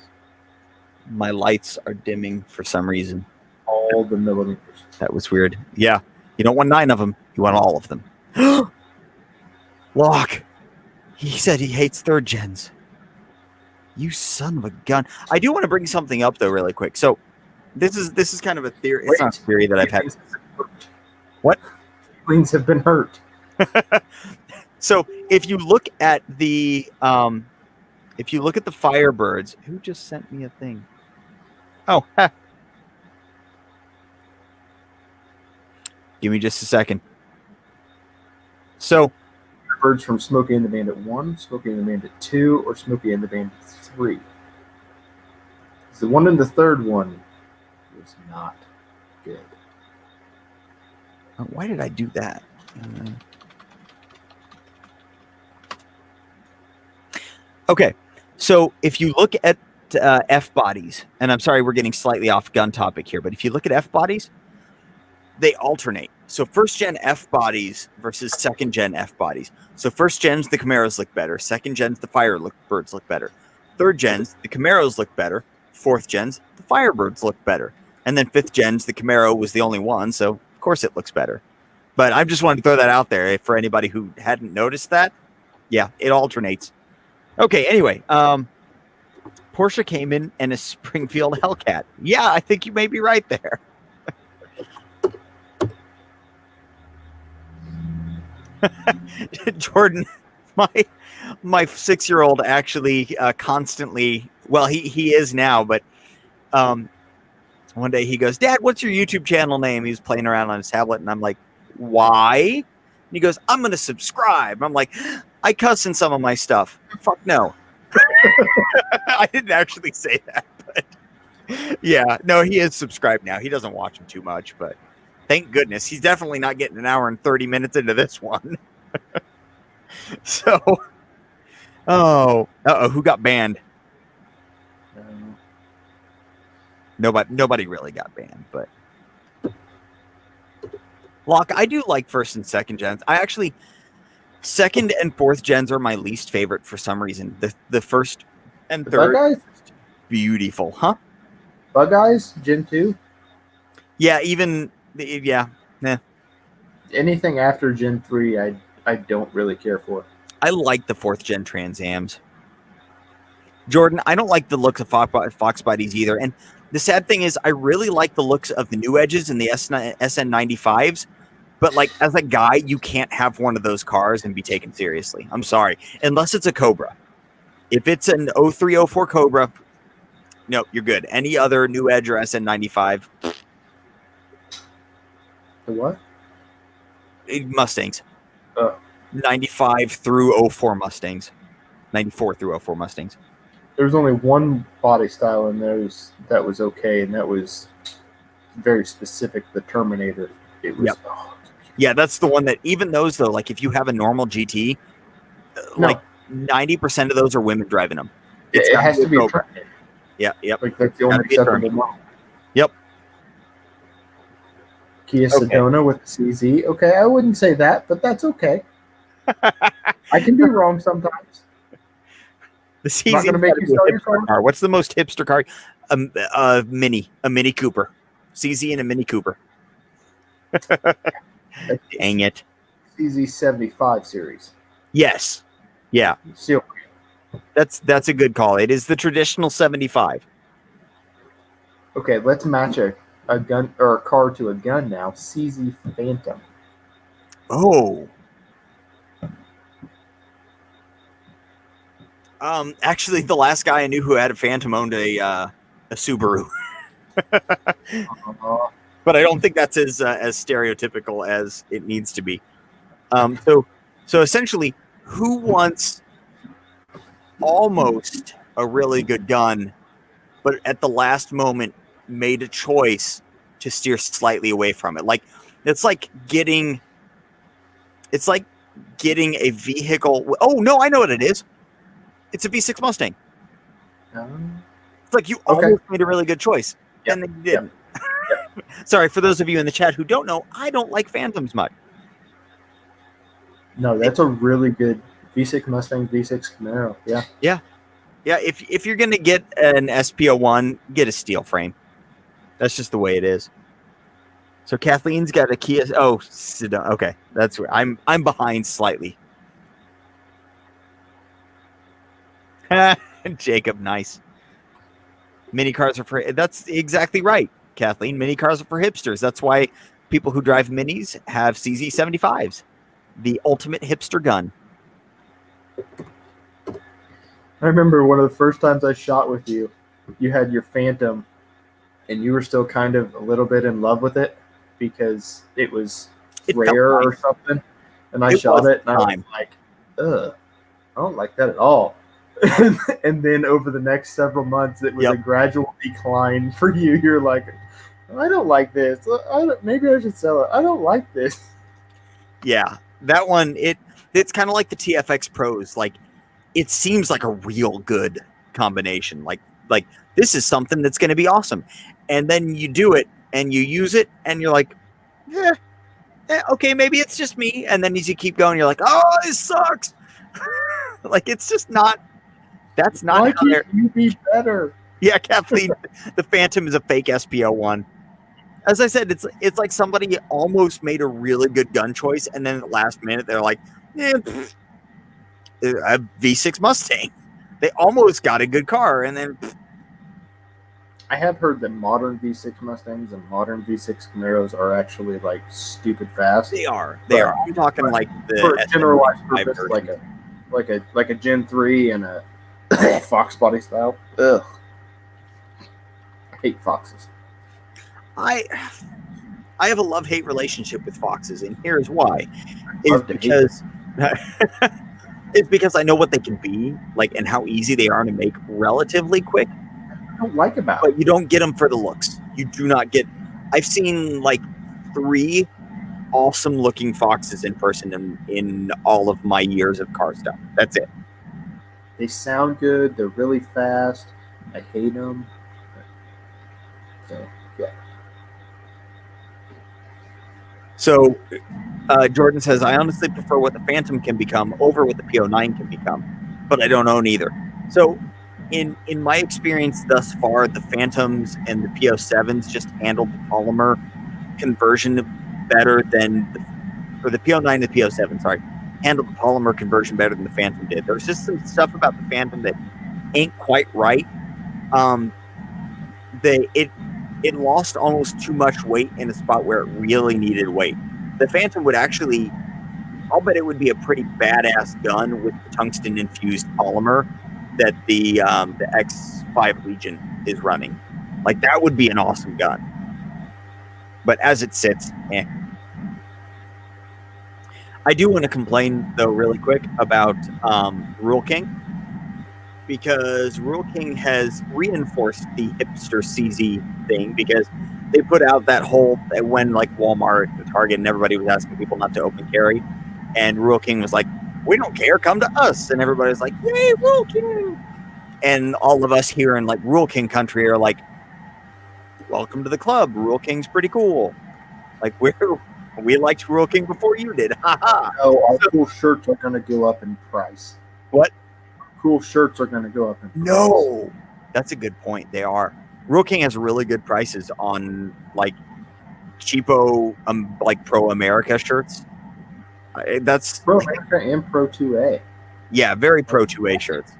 My lights are dimming for some reason. All the millimeters. That was weird. Yeah, you don't want 9 of them, you want all of them. Locke, he said he hates third gens. You son of a gun. I do want to bring something up though really quick. So this is kind of a theory. It's not a theory that I've had. What? Wings have been hurt. So if you look at the Firebirds, who just sent me a thing? Oh, give me just a second. So Birds from Smokey and the Bandit 1, Smokey and the Bandit 2, or Smokey and the Bandit 3. The one in the third one was not good. Why did I do that? Okay, so if you look at F bodies, and I'm sorry we're getting slightly off gun topic here, but if you look at F bodies, they alternate. So first gen F bodies versus second gen F bodies. So first gens, the Camaros look better. Second gens, the Firebirds look better. Third gens, the Camaros look better. Fourth gens, the Firebirds look better. And then fifth gens, the Camaro was the only one, so of course it looks better. But I just wanted to throw that out there for anybody who hadn't noticed that. Yeah, it alternates. Okay, anyway, Porsche came in a Springfield Hellcat. Yeah, I think you may be right there. Jordan, my 6-year-old actually constantly, well, he is now, but one day he goes, "Dad, what's your YouTube channel name?" He's playing around on his tablet, and I'm like, "Why?" And he goes, "I'm going to subscribe." I'm like, "I cuss in some of my stuff." Fuck no. I didn't actually say that, but yeah, no, he is subscribed now. He doesn't watch him too much, but thank goodness. He's definitely not getting an hour and 30 minutes into this one. So, who got banned? Nobody really got banned, but Locke, I do like first and second gens. I actually, second and fourth gens are my least favorite for some reason. The first and third, Bug Eyes? Beautiful, huh? Bug Eyes, Gen 2? Yeah, even, yeah. Anything after Gen 3, I don't really care for. I like the fourth gen Trans Ams. Jordan, I don't like the looks of Fox bodies either. And The sad thing is, I really like the looks of the new Edges and the SN95s, but like as a guy, you can't have one of those cars and be taken seriously. I'm sorry, unless it's a Cobra. If it's an 0304 Cobra, no, you're good. Any other new Edge or SN95, The what? Mustangs. Oh. 95 through 04 Mustangs. 94 through 04 Mustangs. There was only one body style in those that was okay, and that was very specific. The Terminator. It was. Yep. Yeah, that's the one that even those though, like if you have a normal GT, like 90% of those are women driving them. It has to be a Terminator. Yeah, yep. Like that's the only acceptable model. Yep. Kia Sedona with the CZ. Okay, I wouldn't say that, but that's okay. I can be wrong sometimes. The CZ is make you sell your car. What's the most hipster car? A Mini Cooper. CZ and a Mini Cooper. Dang it. CZ 75 series. Yes. Yeah. Still. That's a good call. It is the traditional 75. Okay, let's match a gun or a car to a gun now. CZ Phantom. Oh. Actually, the last guy I knew who had a Phantom owned a Subaru. But I don't think that's as stereotypical as it needs to be. So essentially, who wants almost a really good gun, but at the last moment made a choice to steer slightly away from it? Like it's like getting a vehicle. Oh no, I know what it is. It's a V6 Mustang. It's like you almost made a really good choice, and then you didn't. Yep. Sorry for those of you in the chat who don't know. I don't like Phantoms much. No, that's a really good V6 Mustang, V6 Camaro. Yeah. Yeah. If you're gonna get an SP01, get a steel frame. That's just the way it is. So Kathleen's got a Kia. Oh, okay, that's where I'm behind slightly. Jacob, nice. Mini cars are for. That's exactly right, Kathleen. Mini cars are for hipsters. That's why people who drive minis have CZ75s, the ultimate hipster gun. I remember one of the first times I shot with you, you had your Phantom, and you were still kind of a little bit in love with it because it was rare or something. And I shot it, and I was like, ugh, I don't like that at all. And then over the next several months, it was a gradual decline for you. You're like, I don't like this. Maybe I should sell it. I don't like this. Yeah, that one, it's kind of like the TFX Pros. Like, it seems like a real good combination. Like this is something that's going to be awesome. And then you do it, and you use it, and you're like, okay, maybe it's just me. And then as you keep going, you're like, oh, this sucks. Like, it's just not. That's not. Why can't you be better? Yeah, Kathleen, the Phantom is a fake SP01. As I said, it's like somebody almost made a really good gun choice, and then at the last minute they're like, a V6 Mustang. They almost got a good car, and then. I have heard that modern V6 Mustangs and modern V6 Camaros are actually like stupid fast. They are. I'm talking like the for a generalized purpose, like a Gen 3 and a Fox body style. Ugh. I hate Foxes. I have a love-hate relationship with Foxes, and here's why. It's because I know what they can be, like, and how easy they are to make relatively quick. I don't like about it. But you don't get them for the looks. You do not get. I've seen like 3 awesome-looking Foxes in person in all of my years of car stuff. That's it. They sound good. They're really fast. I hate them. So, yeah. So, Jordan says, I honestly prefer what the Phantom can become over what the P09 can become, but I don't own either. So, in my experience thus far, the Phantoms and the P07s just handled the polymer conversion better than the P09 and the P07, sorry, handled the polymer conversion better than the Phantom did. There's just some stuff about the Phantom that ain't quite right. it lost almost too much weight in a spot where it really needed weight. The Phantom would actually, I'll bet it would be a pretty badass gun with the tungsten infused polymer that the X5 Legion is running. Like, that would be an awesome gun. But as it sits, I do want to complain, though, really quick about Rule King, because Rule King has reinforced the hipster CZ thing, because they put out that whole, when like Walmart and Target and everybody was asking people not to open carry, and Rule King was like, we don't care, come to us. And everybody's like, yay, Rule King. And all of us here in like Rule King country are like, welcome to the club. Rule King's pretty cool. Like, we liked Rule King before you did. Haha. Oh, our cool shirts are going to go up in price. What? Cool shirts are going to go up in price. No. That's a good point. They are. Rule King has really good prices on like cheapo, like Pro America shirts. That's Pro America and Pro 2A. Yeah, very Pro 2A shirts.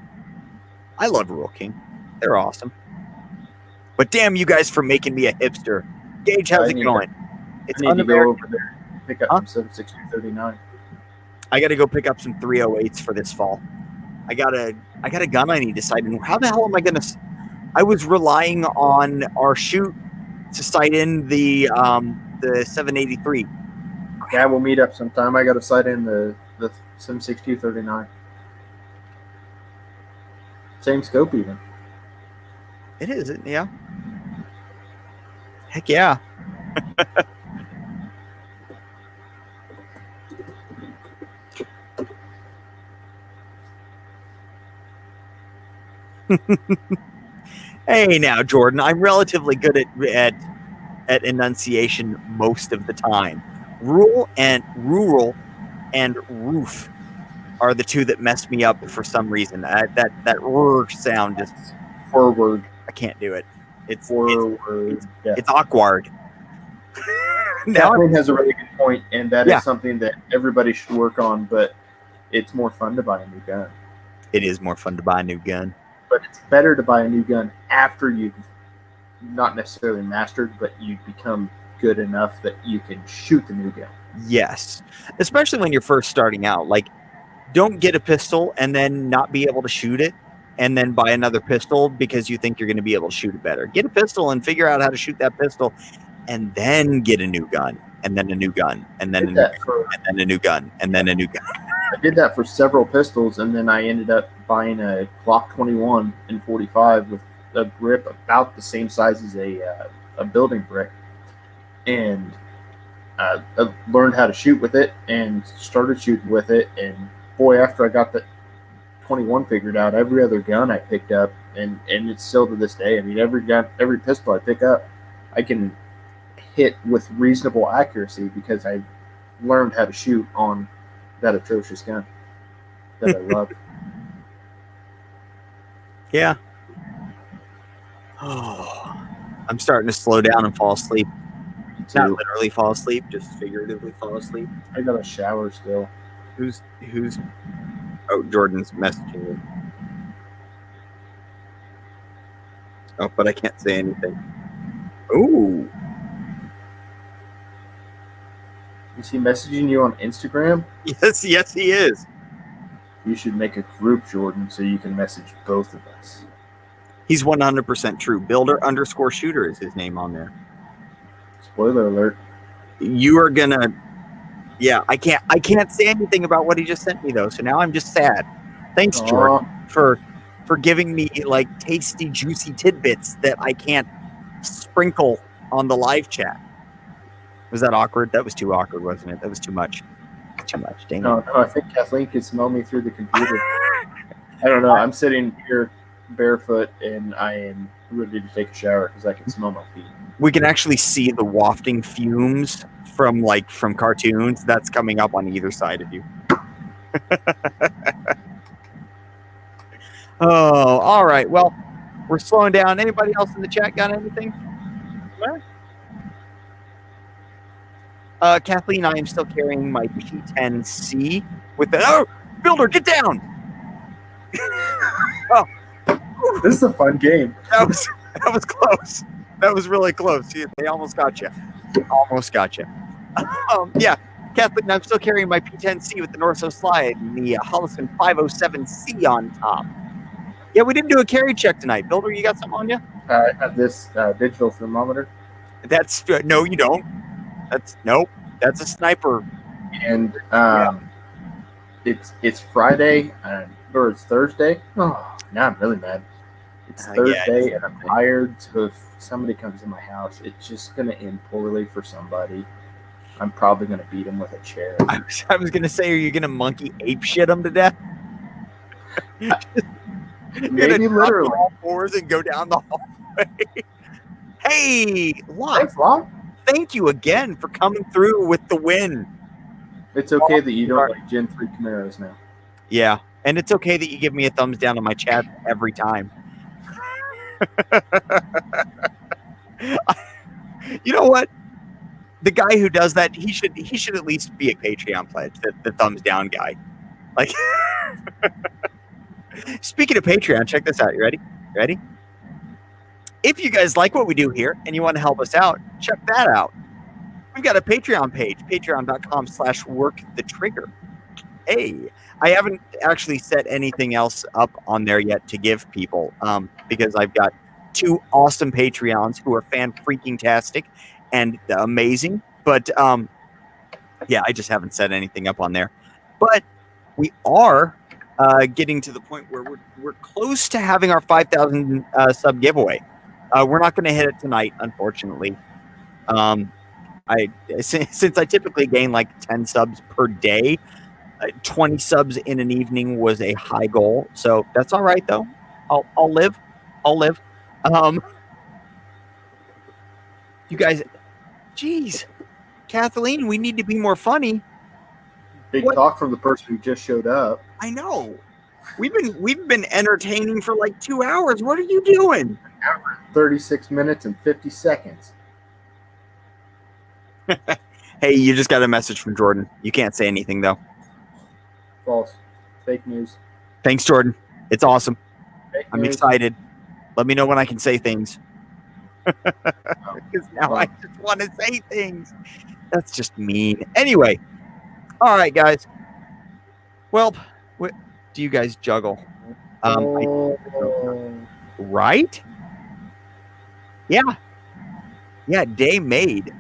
I love Rule King. They're awesome. But damn you guys for making me a hipster. Gage, how's it going? It's I need to go over there and pick up some 7639. I got to go pick up some 308s for this fall. I got a gun I need to sight in. How the hell am I gonna? I was relying on our shoot to sight in the 783. Yeah, we'll meet up sometime. I got to sight in the 76239. Same scope even. It is, yeah. Heck yeah. Hey now, Jordan, I'm relatively good at enunciation most of the time. Rural and roof are the two that mess me up for some reason. That r sound just forward. I can't do it. It's forward. It's awkward. Kathleen has a really good point, and that is something that everybody should work on. But it's more fun to buy a new gun. It is more fun to buy a new gun. But it's better to buy a new gun after you've not necessarily mastered, but you've become good enough that you can shoot the new gun. Yes. Especially when you're first starting out. Like, don't get a pistol and then not be able to shoot it, and then buy another pistol because you think you're going to be able to shoot it better. Get a pistol and figure out how to shoot that pistol, and then get a new gun, and then a new gun, and then a new gun, and then a new gun, and then a new gun. I did that for several pistols, and then I ended up buying a Glock 21 and 45 with a grip about the same size as a building brick, and I learned how to shoot with it and started shooting with it. And boy, after I got the 21 figured out, every other gun I picked up, and it's still to this day. I mean, every pistol I pick up, I can hit with reasonable accuracy because I learned how to shoot on that atrocious gun that I love. Yeah. Oh, I'm starting to slow down and fall asleep. Not literally fall asleep, just figuratively fall asleep. I got a shower still. Who's? Oh, Jordan's messaging me. Oh, but I can't say anything. Ooh. Is he messaging you on Instagram? Yes, he is. You should make a group, Jordan, so you can message both of us. He's 100% true. Builder_shooter is his name on there. Spoiler alert. You are gonna. Yeah, I can't say anything about what he just sent me though. So now I'm just sad. Thanks, Jordan, for giving me like tasty, juicy tidbits that I can't sprinkle on the live chat. Was that awkward? That was too awkward, wasn't it? That was too much. Too much. Dang it. No, I think Kathleen can smell me through the computer. I don't know. I'm sitting here barefoot and I am ready to take a shower because I can smell my feet. We can actually see the wafting fumes from cartoons. That's coming up on either side of you. Oh, all right. Well, we're slowing down. Anybody else in the chat got anything? Kathleen, I am still carrying my P10C with the... Oh, Builder, get down! Oh. This is a fun game. That That was close. That was really close. They almost got you. Almost got you. Yeah, Kathleen, I'm still carrying my P10C with the Norso slide and the Hollison 507C on top. Yeah, we didn't do a carry check tonight. Builder, you got something on you? I have this digital thermometer. That's no, you don't. That's a sniper. And it's Friday or it's Thursday. Oh, now I'm really mad. It's Thursday and I'm tired. So if somebody comes in my house, it's just gonna end poorly for somebody. I'm probably gonna beat him with a chair. I was gonna say, are you gonna monkey ape shit him to death? Maybe literally. All fours and go down the hallway. Hey, Locke. Thanks, Locke. Thank you again for coming through with the win. It's okay that you don't like Gen 3 Camaros now. Yeah, and it's okay that you give me a thumbs down on my chat every time. You know what? The guy who does that, he should at least be a Patreon pledge. The thumbs down guy. Like, speaking of Patreon, check this out. You ready? Ready? If you guys like what we do here and you want to help us out, check that out. We've got a Patreon page, patreon.com/workthetrigger. Hey, I haven't actually set anything else up on there yet to give people because I've got 2 awesome Patreons who are fan-freaking-tastic and amazing. But, yeah, I just haven't set anything up on there. But we are getting to the point where we're close to having our 5,000 sub giveaway. We're not going to hit it tonight, unfortunately. Since I typically gain like 10 subs per day, 20 subs in an evening was a high goal. So that's all right, though. I'll live. You guys, geez, Kathleen, we need to be more funny. Big talk from the person who just showed up. I know. We've been entertaining for like 2 hours. What are you doing? 36 minutes and 50 seconds. Hey, you just got a message from Jordan. You can't say anything, though. False. Fake news. Thanks, Jordan. It's awesome. I'm news. excited. Let me know when I can say things. Because now I just want to say things. That's just mean. Anyway. All right, guys. Well, do you guys juggle? Right? Yeah. Yeah, day made.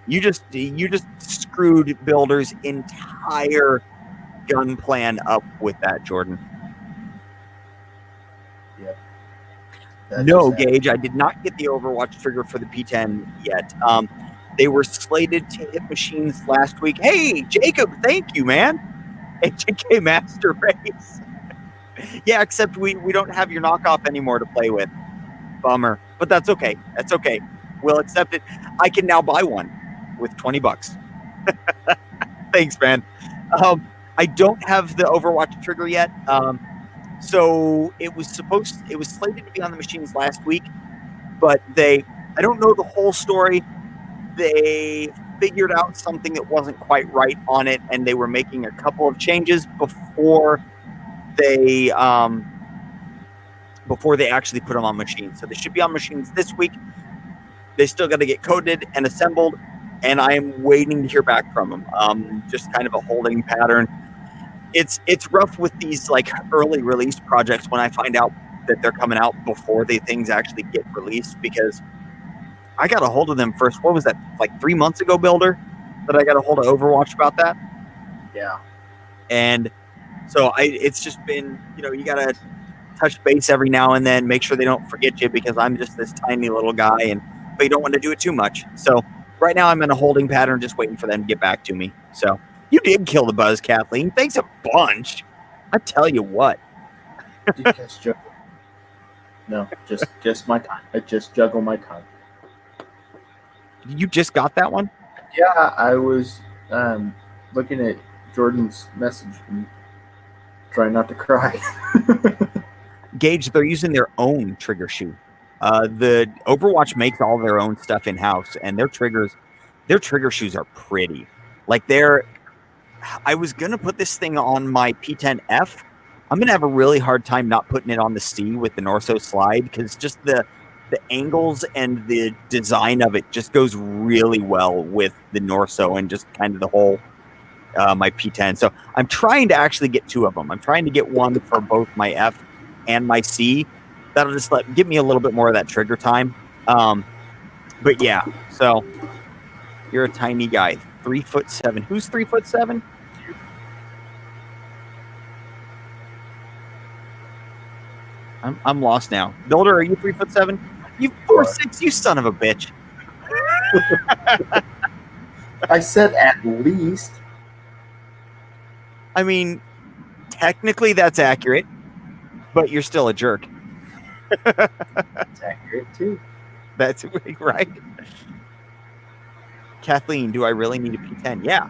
You just screwed Builder's entire gun plan up with that, Jordan. Yep. No, Gage, I did not get the Overwatch trigger for the P10 yet. They were slated to hit machines last week. Hey, Jacob, thank you, man. HK Master Race. Yeah, except we don't have your knockoff anymore to play with. Bummer. But that's okay. That's okay. We'll accept it. I can now buy one with $20. Thanks, man. I don't have the Overwatch trigger yet. So it was slated to be on the machines last week, but I don't know the whole story. They figured out something that wasn't quite right on it, and they were making a couple of changes before they actually put them on machines. So they should be on machines this week. They still got to get coded and assembled, and I am waiting to hear back from them. Just kind of a holding pattern. It's rough with these like early release projects when I find out that they're coming out before things actually get released, because I got a hold of them first. What was that, like 3 months ago, Builder? That I got a hold of Overwatch about that? Yeah. And so it's just been, you got to touch base every now and then, make sure they don't forget you, because I'm just this tiny little guy, but you don't want to do it too much. So right now I'm in a holding pattern, just waiting for them to get back to me. So you did kill the buzz, Kathleen. Thanks a bunch. I tell you what. No, just my time. I just juggle my time. You just got that one? Yeah, I was looking at Jordan's message and trying not to cry. Gage, they're using their own trigger shoe. The Overwatch makes all their own stuff in-house, and their trigger shoes are pretty. Like I was going to put this thing on my P10F. I'm going to have a really hard time not putting it on the C with the Norso slide, because just the the angles and the design of it just goes really well with the Norso and just kind of the whole my P10. So I'm trying to actually get 2 of them. I'm trying to get one for both my F and my C. That'll just give me a little bit more of that trigger time. But yeah, so you're a tiny guy, 3'7". Who's 3'7"? I'm lost now. Builder, are you 3'7"? You 4'6", you son of a bitch. I said at least. I mean, technically that's accurate, but you're still a jerk. That's accurate too. That's right. Kathleen, do I really need a P10? Yeah,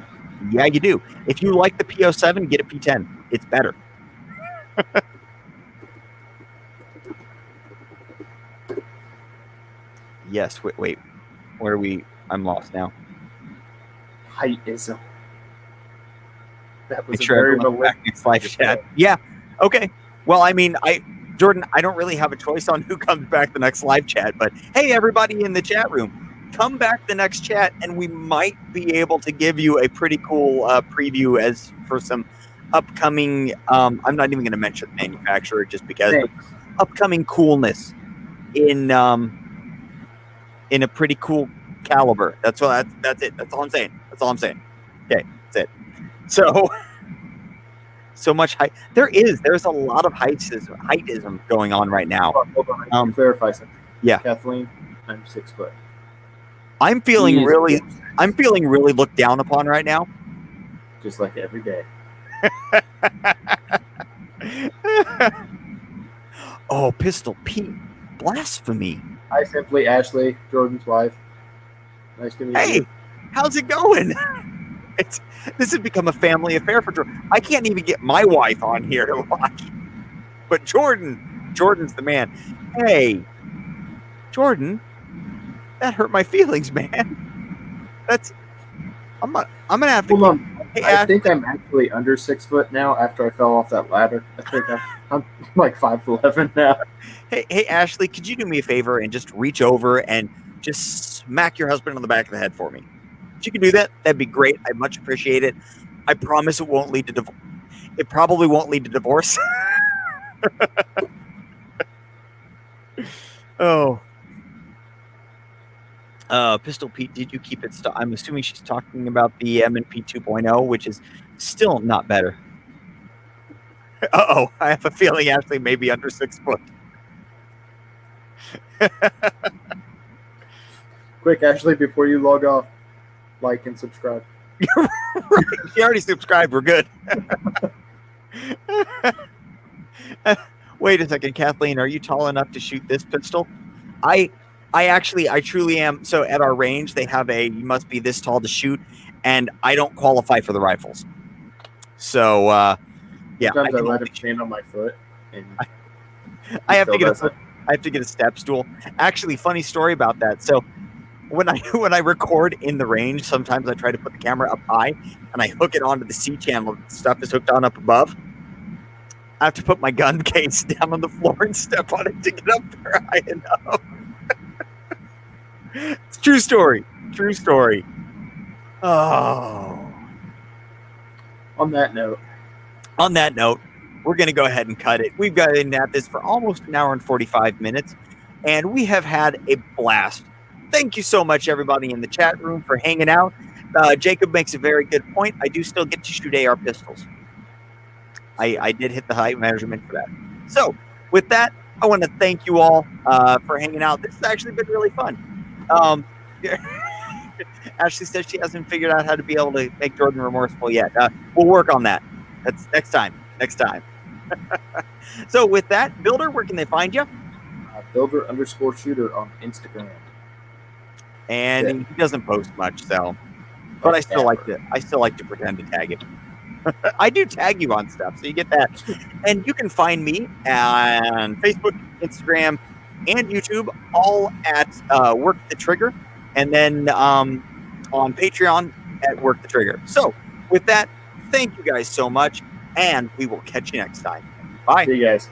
you do. If you like the P07, get a P10. It's better. Yes. Wait. Where are we? I'm lost now. Heightism. That was Make sure everyone back next live chat. Yeah. Okay. Well, I mean, Jordan, I don't really have a choice on who comes back the next live chat, but hey, everybody in the chat room, come back the next chat, and we might be able to give you a pretty cool preview as for some upcoming. I'm not even going to mention the manufacturer just because upcoming coolness in a pretty cool caliber. That's it. That's all I'm saying. Okay, that's it. So much height. There's a lot of heightism going on right now. Hold on, clarify something. Yeah, Kathleen, I'm 6 foot. I'm feeling really looked down upon right now. Just like every day. Oh, Pistol Pete, blasphemy! Hi, simply Ashley, Jordan's wife. Nice to meet you. Hey, how's it going? This has become a family affair for Jordan. I can't even get my wife on here to watch. But Jordan's the man. Hey, Jordan, that hurt my feelings, man. I'm gonna have to. Hold on. Hey, I think I'm actually under 6 foot now after I fell off that ladder. I think I'm like 5'11" now. Hey, Ashley, could you do me a favor and just reach over and just smack your husband on the back of the head for me? If you can do that, that'd be great. I'd much appreciate it. I promise it won't lead to divorce. It probably won't lead to divorce. Oh. Pistol Pete, did you keep it? I'm assuming she's talking about the M&P 2.0, which is still not better. Uh-oh. I have a feeling Ashley may be under 6 foot. Quick, Ashley, before you log off, like and subscribe. She already subscribed. We're good. Wait a second, Kathleen. Are you tall enough to shoot this pistol? I truly am. So at our range, they have you must be this tall to shoot, and I don't qualify for the rifles. So yeah. Sometimes I let him stand on my foot, and I have to get a step stool. Actually, funny story about that. So when I record in the range, sometimes I try to put the camera up high and I hook it onto the C channel. Stuff is hooked on up above. I have to put my gun case down on the floor and step on it to get up there high enough. It's true story. True story. Oh. On that note, we're going to go ahead and cut it. We've been at this for almost an hour and 45 minutes, and we have had a blast. Thank you so much, everybody in the chat room, for hanging out. Jacob makes a very good point. I do still get to shoot AR pistols. I did hit the height measurement for that. So, with that, I want to thank you all for hanging out. This has actually been really fun. Ashley says she hasn't figured out how to be able to make Jordan remorseful yet. We'll work on that. That's next time. So, with that, Builder, where can they find you? Builder_shooter on Instagram. And he doesn't post much, so. But I still like to pretend to tag him. I do tag you on stuff, so you get that. And you can find me on Facebook, Instagram, and YouTube, all at Work the Trigger, and then on Patreon at Work the Trigger. So, with that, thank you guys so much, and we will catch you next time. Bye. See you guys.